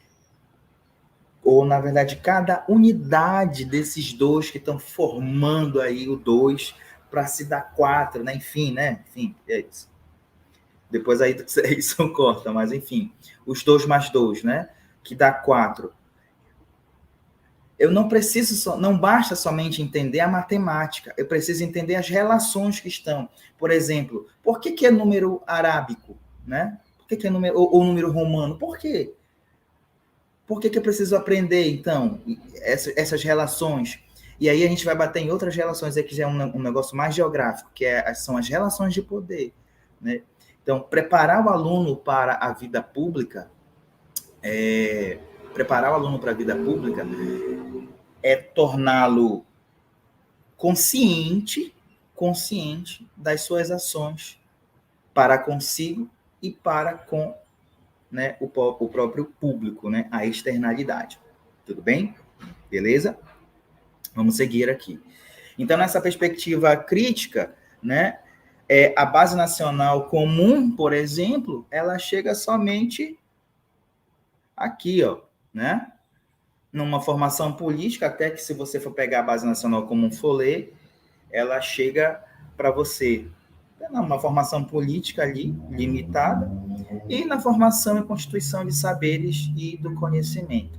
ou na verdade, cada unidade desses 2 que estão formando aí o 2 para se dar 4, né? Enfim, né? Enfim, é isso. Depois aí isso corta, mas enfim, os 2 mais 2, né? Que dá 4. Eu não basta somente entender a matemática, eu preciso entender as relações que estão. Por exemplo, por que é número arábico, né? Por que é número, ou número romano? Por quê? Por que eu preciso aprender, então, essas relações? E aí a gente vai bater em outras relações, que já é um negócio mais geográfico, que são as relações de poder, né? Então, preparar o aluno para a vida pública é torná-lo consciente das suas ações para consigo e para com, né, o próprio público, né, a externalidade. Tudo bem? Beleza? Vamos seguir aqui. Então, nessa perspectiva crítica, né, a Base Nacional Comum, por exemplo, ela chega somente aqui, ó, né? Numa formação política, até que se você for pegar a Base Nacional Comum for ler, ela chega para você numa formação política ali, limitada, e na formação e constituição de saberes e do conhecimento.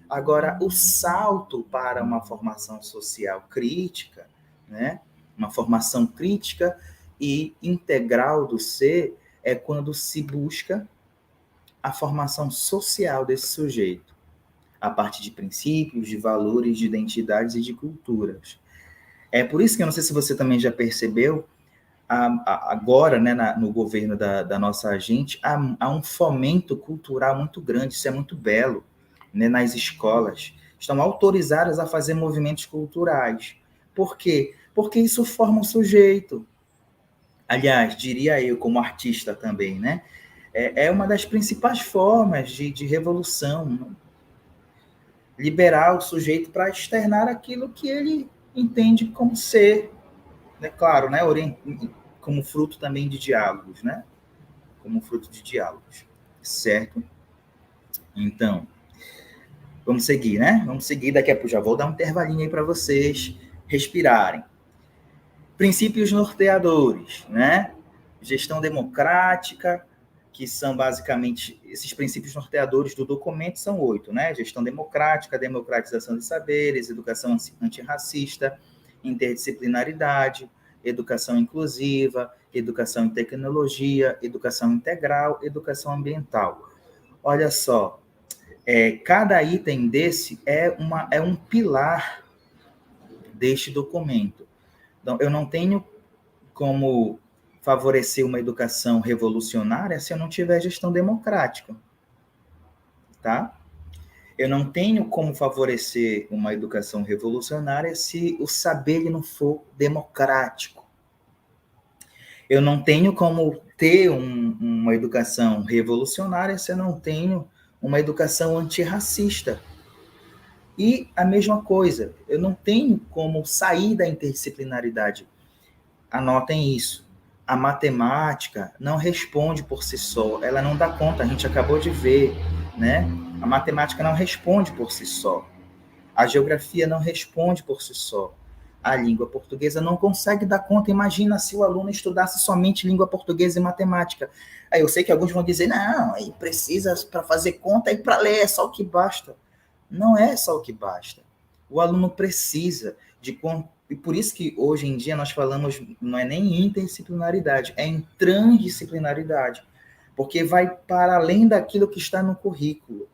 Agora, o salto para uma formação social crítica, né? Uma formação crítica e integral do ser, é quando se busca a formação social desse sujeito, a partir de princípios, de valores, de identidades e de culturas. É por isso que eu não sei se você também já percebeu, agora, né, no governo da nossa gente, há um fomento cultural muito grande, isso é muito belo, né, nas escolas. Estão autorizadas a fazer movimentos culturais. Por quê? Porque isso forma um sujeito. Aliás, diria eu, como artista também, né? É uma das principais formas de revolução, né? Liberar o sujeito para externar aquilo que ele entende como ser, né? Claro, né? Como fruto também de diálogos, né? Como fruto de diálogos, certo? Então, vamos seguir, né? Vamos seguir, daqui a pouco já vou dar um intervalinho aí para vocês respirarem. Princípios norteadores, né? Gestão democrática, que são basicamente esses princípios norteadores do documento, são 8, né? Gestão democrática, democratização de saberes, educação antirracista, interdisciplinaridade, educação inclusiva, educação em tecnologia, educação integral, educação ambiental. Olha só, cada item desse é um pilar deste documento. Então, eu não tenho como favorecer uma educação revolucionária se eu não tiver gestão democrática, tá? Eu não tenho como favorecer uma educação revolucionária se o saber não for democrático. Eu não tenho como ter uma educação revolucionária se eu não tenho uma educação antirracista. E a mesma coisa, eu não tenho como sair da interdisciplinaridade. Anotem isso. A matemática não responde por si só, ela não dá conta, a gente acabou de ver, né? A matemática não responde por si só. A geografia não responde por si só. A língua portuguesa não consegue dar conta. Imagina se o aluno estudasse somente língua portuguesa e matemática. Aí eu sei que alguns vão dizer, não, aí precisa para fazer conta e para ler, é só o que basta. Não é só o que basta. O aluno precisa de... E por isso que hoje em dia nós falamos, não é nem interdisciplinaridade, é em transdisciplinaridade. Porque vai para além daquilo que está no currículo,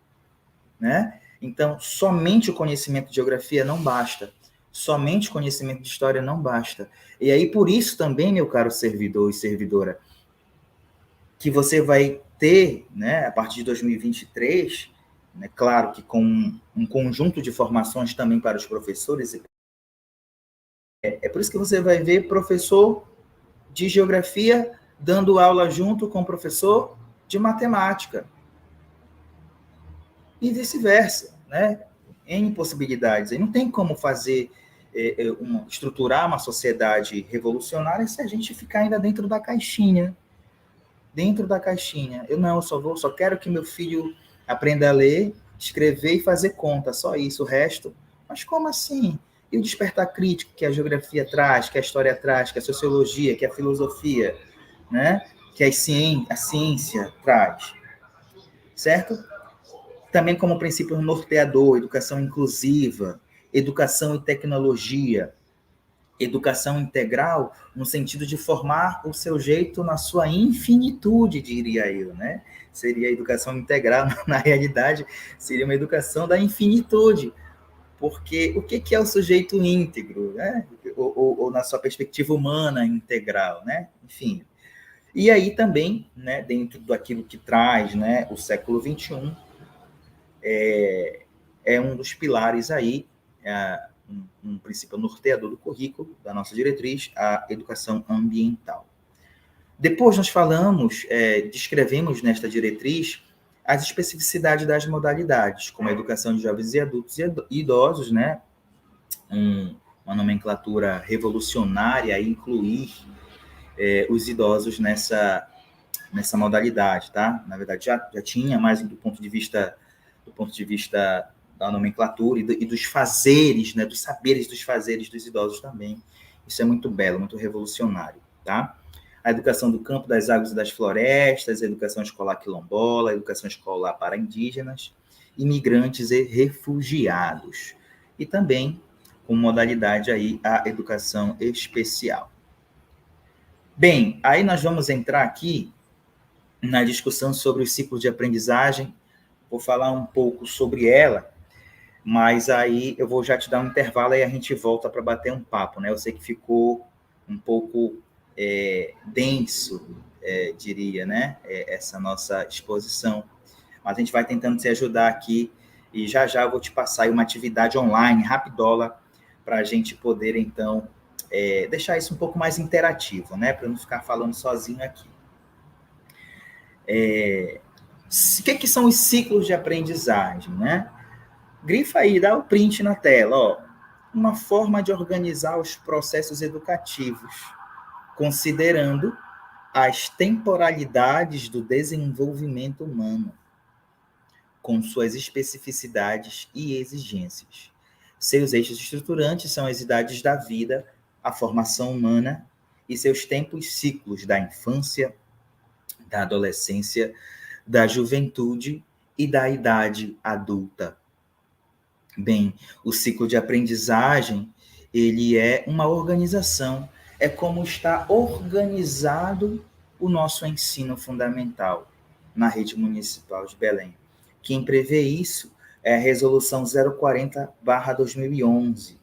né? Então, somente o conhecimento de geografia não basta. Somente o conhecimento de história não basta. E aí, por isso também, meu caro servidor e servidora, que você vai ter, né, a partir de 2023, né, claro que com um conjunto de formações também para os professores, é por isso que você vai ver professor de geografia dando aula junto com o professor de matemática. E vice-versa, né? N possibilidades. E não tem como fazer, estruturar uma sociedade revolucionária se a gente ficar ainda dentro da caixinha. Dentro da caixinha. Eu só quero que meu filho aprenda a ler, escrever e fazer conta, só isso, o resto. Mas como assim? E o despertar crítico que a geografia traz, que a história traz, que a sociologia, que a filosofia, né? Que a ciência traz, certo? Também como princípio norteador, educação inclusiva, educação e tecnologia, educação integral, no sentido de formar o seu jeito na sua infinitude, diria eu, né? Seria a educação integral, na realidade, seria uma educação da infinitude, porque o que é o sujeito íntegro, né? Ou na sua perspectiva humana integral, né? Enfim. E aí também, né, dentro daquilo que traz, né, o século XXI, é um dos pilares aí, um princípio norteador do currículo, da nossa diretriz, a educação ambiental. Depois nós descrevemos nesta diretriz as especificidades das modalidades, como a educação de jovens e adultos e idosos, né? Uma nomenclatura revolucionária a incluir os idosos nessa modalidade, tá? Na verdade, já tinha, mas do ponto de vista da nomenclatura e dos fazeres, né? Dos saberes dos fazeres dos idosos também. Isso é muito belo, muito revolucionário, tá? A educação do campo, das águas e das florestas, a educação escolar quilombola, a educação escolar para indígenas, imigrantes e refugiados. E também, com modalidade aí, a educação especial. Bem, aí nós vamos entrar aqui na discussão sobre o ciclo de aprendizagem. Vou falar um pouco sobre ela, mas aí eu vou já te dar um intervalo e a gente volta para bater um papo, né? Eu sei que ficou um pouco denso, diria, né? Essa nossa exposição. Mas a gente vai tentando te ajudar aqui e já eu vou te passar aí uma atividade online, rapidola, para a gente poder, então, deixar isso um pouco mais interativo, né? Para não ficar falando sozinho aqui. O que são os ciclos de aprendizagem, né? Grifa aí, dá o print na tela, ó. Uma forma de organizar os processos educativos, considerando as temporalidades do desenvolvimento humano, com suas especificidades e exigências. Seus eixos estruturantes são as idades da vida, a formação humana e seus tempos ciclos da infância, da adolescência, da juventude e da idade adulta. Bem, o ciclo de aprendizagem, ele é uma organização, é como está organizado o nosso ensino fundamental na rede municipal de Belém. Quem prevê isso é a Resolução 040/2011,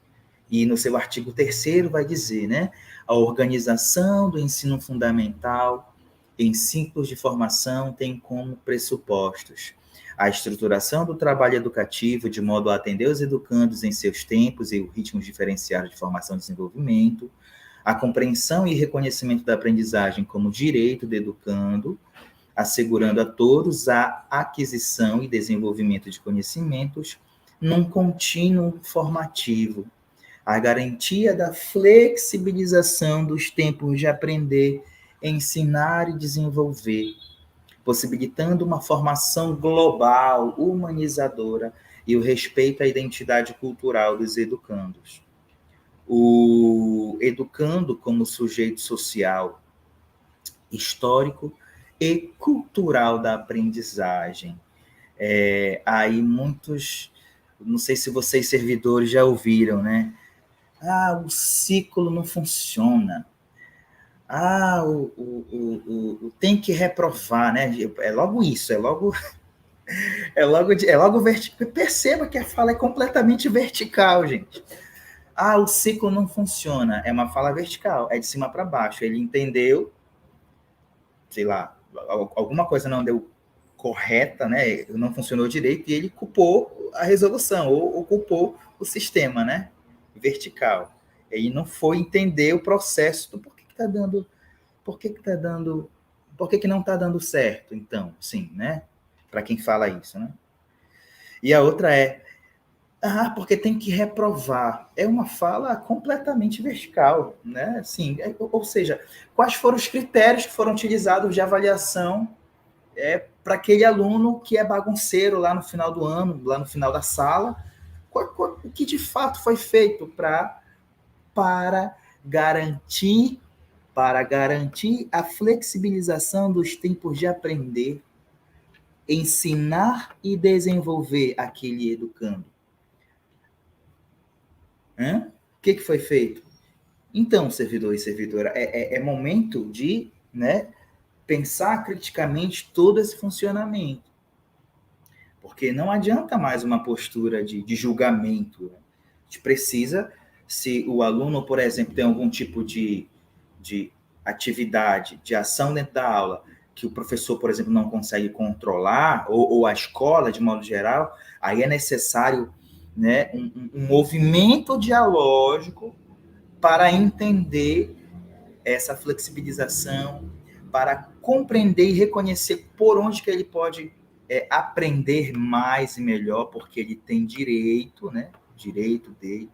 e no seu artigo 3º vai dizer, né, a organização do ensino fundamental em ciclos de formação tem como pressupostos a estruturação do trabalho educativo de modo a atender os educandos em seus tempos e ritmos diferenciados de formação e desenvolvimento, a compreensão e reconhecimento da aprendizagem como direito do educando, assegurando a todos a aquisição e desenvolvimento de conhecimentos num contínuo formativo, a garantia da flexibilização dos tempos de aprender, ensinar e desenvolver, possibilitando uma formação global, humanizadora e o respeito à identidade cultural dos educandos. O educando como sujeito social, histórico e cultural da aprendizagem. Aí muitos, não sei se vocês servidores já ouviram, né? O ciclo não funciona. Tem que reprovar, né? É logo isso, é logo vertical. Perceba que a fala é completamente vertical, gente. O ciclo não funciona. É uma fala vertical, é de cima para baixo. Ele entendeu, sei lá, alguma coisa não deu correta, né? Não funcionou direito, e ele culpou a resolução, ou culpou o sistema, né? Vertical. Ele não foi entender o processo do porquê que está dando, por que não está dando certo, então, sim, né? Para quem fala isso, né? E a outra porque tem que reprovar. É uma fala completamente vertical, né? Assim, ou seja, quais foram os critérios que foram utilizados de avaliação para aquele aluno que é bagunceiro lá no final do ano, lá no final da sala? O que de fato foi feito para garantir a flexibilização dos tempos de aprender, ensinar e desenvolver aquele educando? O que foi feito? Então, servidor e servidora, é momento de, né, pensar criticamente todo esse funcionamento. Porque não adianta mais uma postura de julgamento. A gente precisa, se o aluno, por exemplo, tem algum tipo de atividade, de ação dentro da aula, que o professor, por exemplo, não consegue controlar, ou a escola, de modo geral, aí é necessário, né, um movimento dialógico para entender essa flexibilização, para compreender e reconhecer por onde que ele pode aprender mais e melhor, porque ele tem direito, né? Direito dele.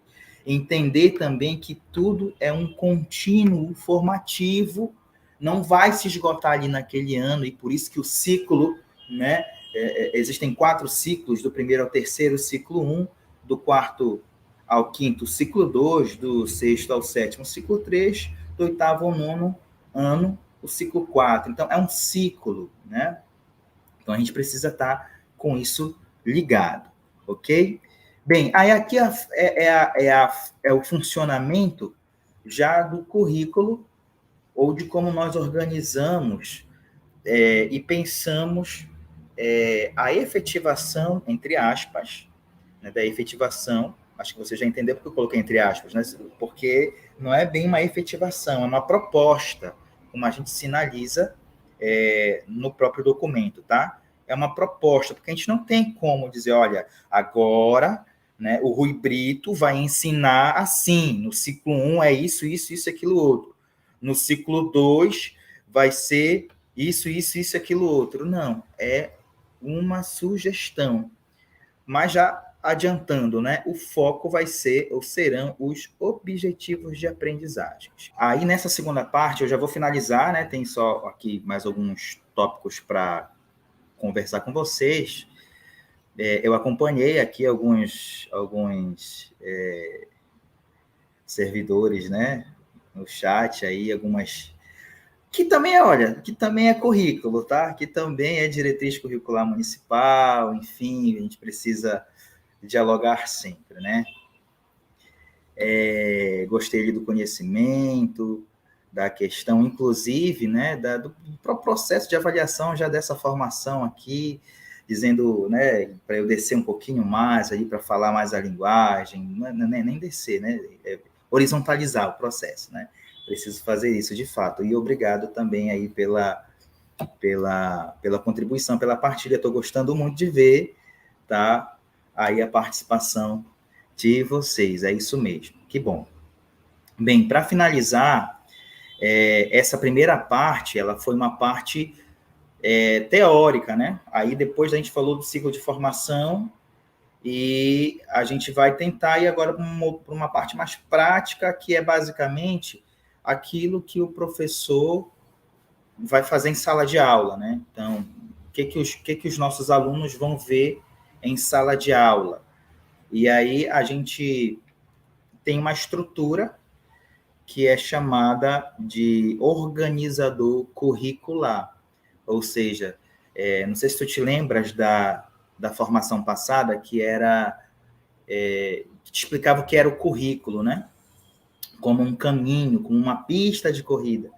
Entender também que tudo é um contínuo formativo, não vai se esgotar ali naquele ano, e por isso que o ciclo, né? Existem 4 ciclos, do primeiro ao terceiro, ciclo 1, do quarto ao quinto, ciclo 2, do sexto ao sétimo, ciclo 3, do oitavo ao nono ano, o ciclo 4. Então, é um ciclo, né? Então, a gente precisa estar com isso ligado, ok? Bem, aí aqui é o funcionamento já do currículo, ou de como nós organizamos e pensamos a efetivação, entre aspas, né, da efetivação, acho que você já entendeu porque eu coloquei entre aspas, né, porque não é bem uma efetivação, é uma proposta, como a gente sinaliza no próprio documento, tá? É uma proposta, porque a gente não tem como dizer, olha, agora, né, o Rui Brito vai ensinar assim, no ciclo 1 é isso, isso, isso, aquilo outro. No ciclo 2 vai ser isso, isso, isso, aquilo outro. Não, é uma sugestão. Mas já adiantando, né, o foco vai ser, ou serão, os objetivos de aprendizagem. Aí, nessa segunda parte, eu já vou finalizar, né, tem só aqui mais alguns tópicos para conversar com vocês. Eu acompanhei aqui alguns servidores, né, no chat aí, algumas... Que também que também é currículo, tá? Que também é diretriz curricular municipal, enfim, a gente precisa dialogar sempre, né? Gostei ali do conhecimento, da questão, inclusive, né, do processo de avaliação já dessa formação aqui, dizendo, né, para eu descer um pouquinho mais ali, para falar mais a linguagem, nem descer, né, horizontalizar o processo, né? Preciso fazer isso de fato. E obrigado também aí pela contribuição, pela partilha. Estou gostando muito de ver, tá? Aí a participação de vocês. É isso mesmo. Que bom. Bem, para finalizar, essa primeira parte, ela foi uma parte teórica, né? Aí depois a gente falou do ciclo de formação e a gente vai tentar ir agora para uma parte mais prática, que é basicamente aquilo que o professor vai fazer em sala de aula, né? Então, o que os nossos alunos vão ver em sala de aula? E aí a gente tem uma estrutura que é chamada de organizador curricular. Ou seja, não sei se tu te lembras da formação passada, que era que te explicava o que era o currículo, né? Como um caminho, como uma pista de corrida.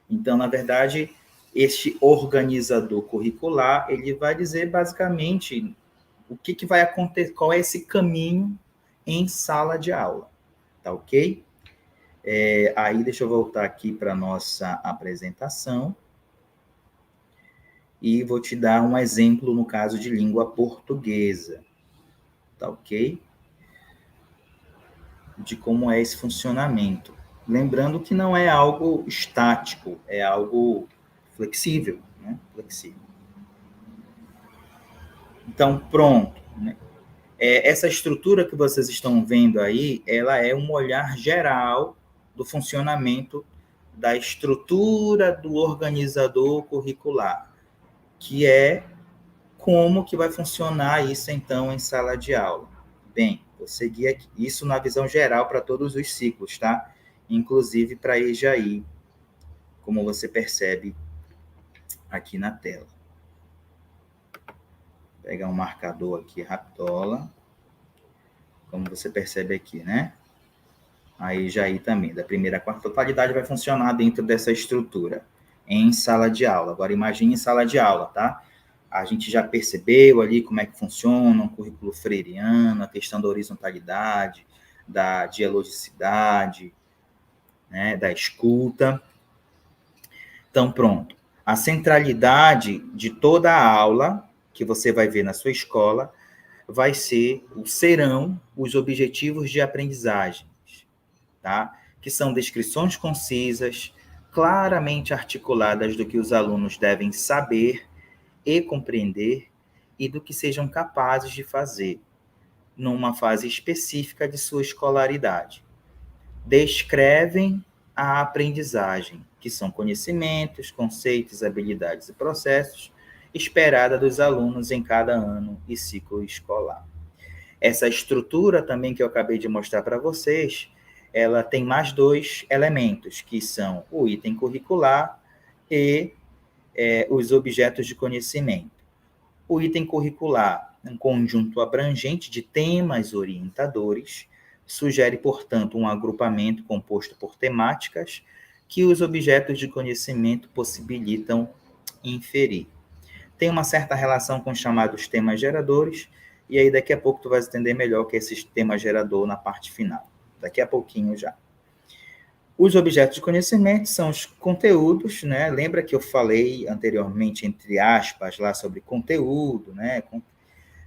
Então, na verdade, este organizador curricular, ele vai dizer basicamente o que vai acontecer, qual é esse caminho em sala de aula, tá ok? Aí, deixa eu voltar aqui para a nossa apresentação e vou te dar um exemplo no caso de língua portuguesa, tá ok? De como é esse funcionamento. Lembrando que não é algo estático, é algo flexível, né? Flexível. Então, pronto, né? Essa estrutura que vocês estão vendo aí, ela é um olhar geral do funcionamento da estrutura do organizador curricular, que é como que vai funcionar isso, então, em sala de aula. Bem, vou seguir aqui, isso na visão geral para todos os ciclos, tá? Inclusive para EJAI, como você percebe aqui na tela. Vou pegar um marcador aqui, rapidola, como você percebe aqui, né? Aí já aí também, da primeira à quarta totalidade vai funcionar dentro dessa estrutura, em sala de aula. Agora imagine em sala de aula, tá? A gente já percebeu ali como é que funciona um currículo freiriano, a questão da horizontalidade, da dialogicidade, né, da escuta. Então, pronto. A centralidade de toda a aula que você vai ver na sua escola serão os objetivos de aprendizagem, tá? Que são descrições concisas, claramente articuladas do que os alunos devem saber e compreender e do que sejam capazes de fazer numa fase específica de sua escolaridade. Descrevem a aprendizagem, que são conhecimentos, conceitos, habilidades e processos esperada dos alunos em cada ano e ciclo escolar. Essa estrutura também que eu acabei de mostrar para vocês, ela tem mais dois elementos, que são o item curricular e os objetos de conhecimento. O item curricular, um conjunto abrangente de temas orientadores, sugere, portanto, um agrupamento composto por temáticas que os objetos de conhecimento possibilitam inferir. Tem uma certa relação com os chamados temas geradores, e aí daqui a pouco tu vai entender melhor o que é esse tema gerador na parte final. Daqui a pouquinho já. Os objetos de conhecimento são os conteúdos, né? Lembra que eu falei anteriormente, entre aspas, lá sobre conteúdo, né?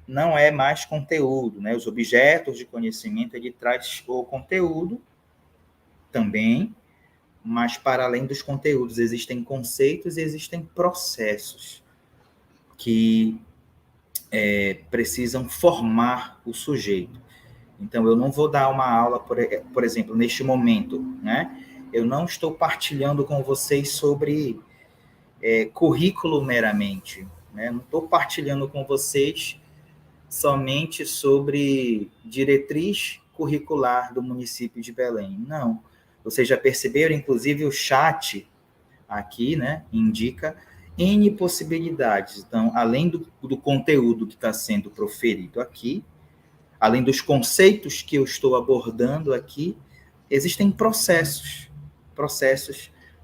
Não é mais conteúdo, né? Os objetos de conhecimento, ele traz o conteúdo também, mas para além dos conteúdos, existem conceitos e existem processos que precisam formar o sujeito. Então, eu não vou dar uma aula, por exemplo, neste momento, né? Eu não estou partilhando com vocês sobre currículo meramente, né? Não estou partilhando com vocês somente sobre diretriz curricular do município de Belém. Não. Vocês já perceberam, inclusive, o chat aqui, né, indica N possibilidades. Então, além do conteúdo que está sendo proferido aqui, além dos conceitos que eu estou abordando aqui, existem processos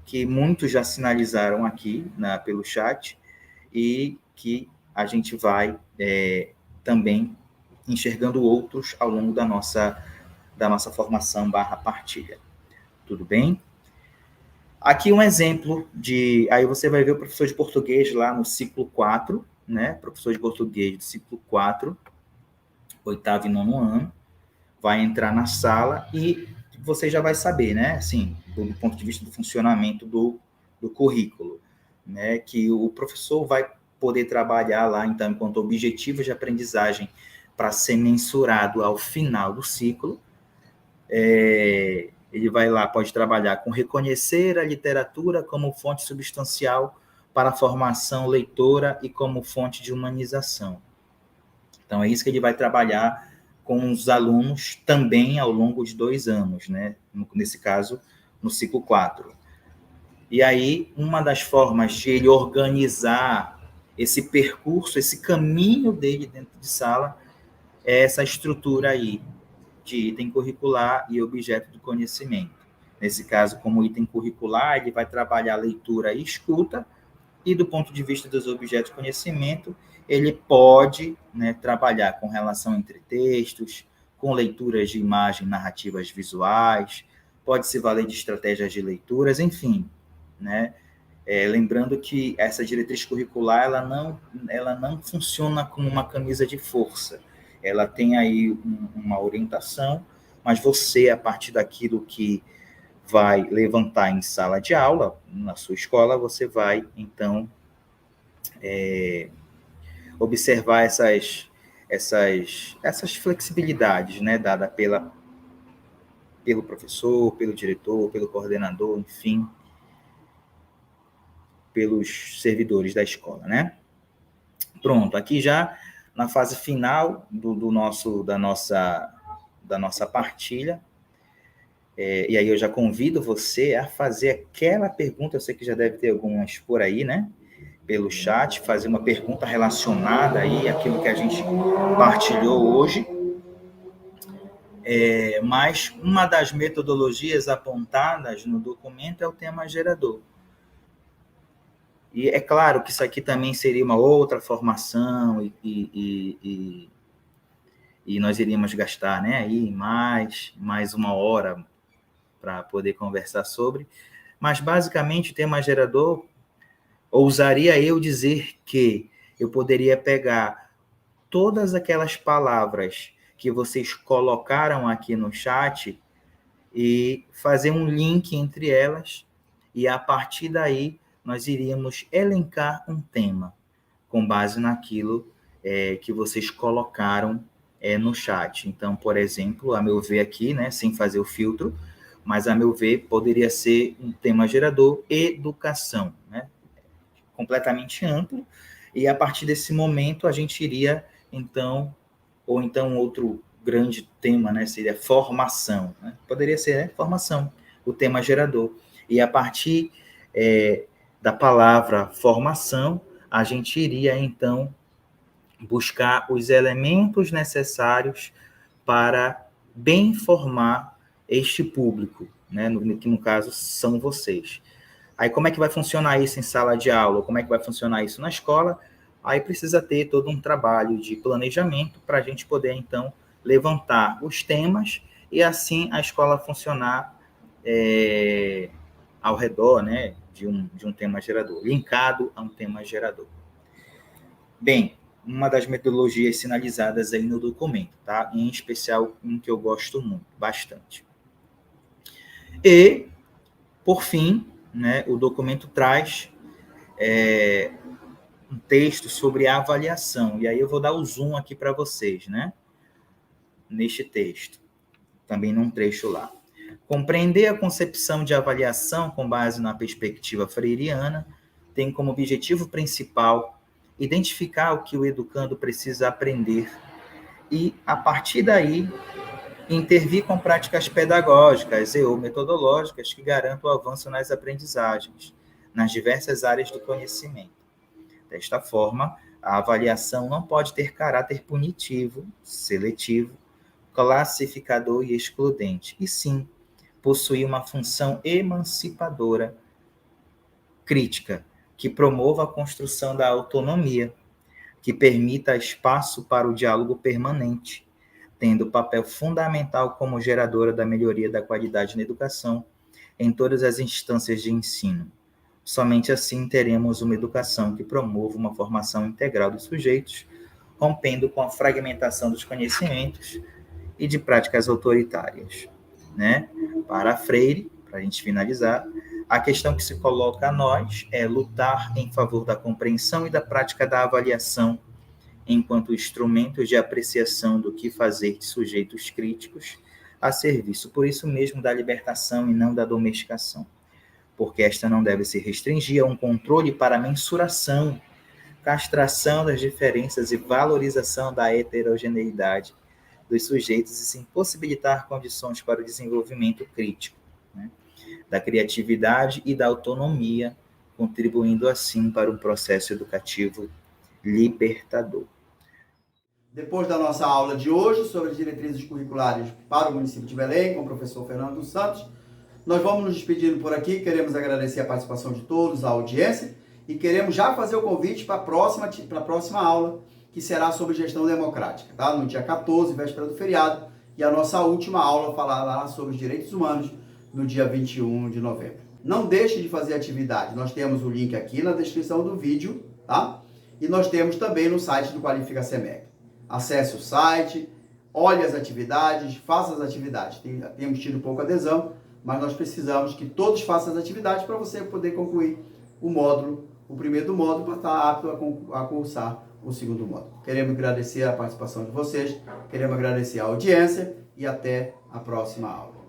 que muitos já sinalizaram aqui pelo chat e que a gente vai também enxergando outros ao longo da nossa formação / partilha. Tudo bem? Aqui um exemplo aí você vai ver o professor de português lá no ciclo 4, né? Professor de português do ciclo 4, 8º e 9º ano, vai entrar na sala e você já vai saber, né? Assim, do ponto de vista do funcionamento do currículo, né? Que o professor vai poder trabalhar lá, então, enquanto objetivos de aprendizagem para ser mensurado ao final do ciclo. Ele vai lá, pode trabalhar com reconhecer a literatura como fonte substancial para a formação leitora e como fonte de humanização. Então, é isso que ele vai trabalhar com os alunos também ao longo de 2 anos, né? Nesse caso, no ciclo 4. E aí, uma das formas de ele organizar esse percurso, esse caminho dele dentro de sala, é essa estrutura aí, de item curricular e objeto do conhecimento. Nesse caso, como item curricular, ele vai trabalhar leitura e escuta, e do ponto de vista dos objetos de conhecimento, ele pode, né, trabalhar com relação entre textos, com leituras de imagem, narrativas visuais, pode se valer de estratégias de leituras, enfim, né? Lembrando que essa diretriz curricular ela não funciona como uma camisa de força. Ela tem aí uma orientação, mas você, a partir daquilo que vai levantar em sala de aula, na sua escola, você vai, então, observar essas flexibilidades, né, dadas pelo professor, pelo diretor, pelo coordenador, enfim, pelos servidores da escola, né? Pronto, aqui já na fase final da nossa partilha, e aí eu já convido você a fazer aquela pergunta, eu sei que já deve ter algumas por aí, né? Pelo chat, fazer uma pergunta relacionada aí àquilo que a gente partilhou hoje. Mas uma das metodologias apontadas no documento é o tema gerador. E é claro que isso aqui também seria uma outra formação e nós iríamos gastar, né, aí mais 1 hora para poder conversar sobre. Mas, basicamente, o tema gerador, ousaria eu dizer que eu poderia pegar todas aquelas palavras que vocês colocaram aqui no chat e fazer um link entre elas, e a partir daí nós iríamos elencar um tema com base naquilo que vocês colocaram no chat. Então, por exemplo, a meu ver aqui, né, sem fazer o filtro, mas a meu ver poderia ser um tema gerador, educação, né, completamente amplo, e a partir desse momento a gente iria, então, ou então outro grande tema, né, seria formação, né? Poderia ser, né, formação, o tema gerador. E a partir da palavra formação, a gente iria, então, buscar os elementos necessários para bem formar este público, né, que no caso são vocês. Aí como é que vai funcionar isso em sala de aula? Como é que vai funcionar isso na escola? Aí precisa ter todo um trabalho de planejamento para a gente poder, então, levantar os temas e assim a escola funcionar ao redor, né, de um tema gerador, linkado a um tema gerador. Bem, uma das metodologias sinalizadas aí no documento, tá? Em especial um que eu gosto muito, bastante. E, por fim, né, o documento traz um texto sobre a avaliação. E aí eu vou dar o zoom aqui para vocês, né? Neste texto, também num trecho lá. Compreender a concepção de avaliação com base na perspectiva freiriana tem como objetivo principal identificar o que o educando precisa aprender e, a partir daí, intervir com práticas pedagógicas e/ou metodológicas que garantam o avanço nas aprendizagens, nas diversas áreas do conhecimento. Desta forma, a avaliação não pode ter caráter punitivo, seletivo, classificador e excludente, e sim possuir uma função emancipadora, crítica, que promova a construção da autonomia, que permita espaço para o diálogo permanente, tendo papel fundamental como geradora da melhoria da qualidade na educação em todas as instâncias de ensino. Somente assim teremos uma educação que promova uma formação integral dos sujeitos, rompendo com a fragmentação dos conhecimentos e de práticas autoritárias. Né? Para Freire, para a gente finalizar, a questão que se coloca a nós é lutar em favor da compreensão e da prática da avaliação enquanto instrumentos de apreciação do que fazer de sujeitos críticos a serviço, por isso mesmo, da libertação e não da domesticação, porque esta não deve se restringir a um controle para mensuração, castração das diferenças e valorização da heterogeneidade dos sujeitos e sim possibilitar condições para o desenvolvimento crítico, né, da criatividade e da autonomia, contribuindo assim para um processo educativo libertador. Depois da nossa aula de hoje sobre as diretrizes curriculares para o município de Belém, com o professor Fernando dos Santos, nós vamos nos despedindo por aqui, queremos agradecer a participação de todos, a audiência, e queremos já fazer o convite para a próxima aula, que será sobre gestão democrática, tá? No dia 14, véspera do feriado, e a nossa última aula falará sobre os direitos humanos no dia 21 de novembro. Não deixe de fazer atividade, nós temos o link aqui na descrição do vídeo, tá? E nós temos também no site do Qualifica SEMEC. Acesse o site, olhe as atividades, faça as atividades. Temos tido pouca adesão, mas nós precisamos que todos façam as atividades para você poder concluir o módulo, o primeiro módulo, para estar apto a cursar o segundo módulo. Queremos agradecer a participação de vocês, queremos agradecer a audiência e até a próxima aula.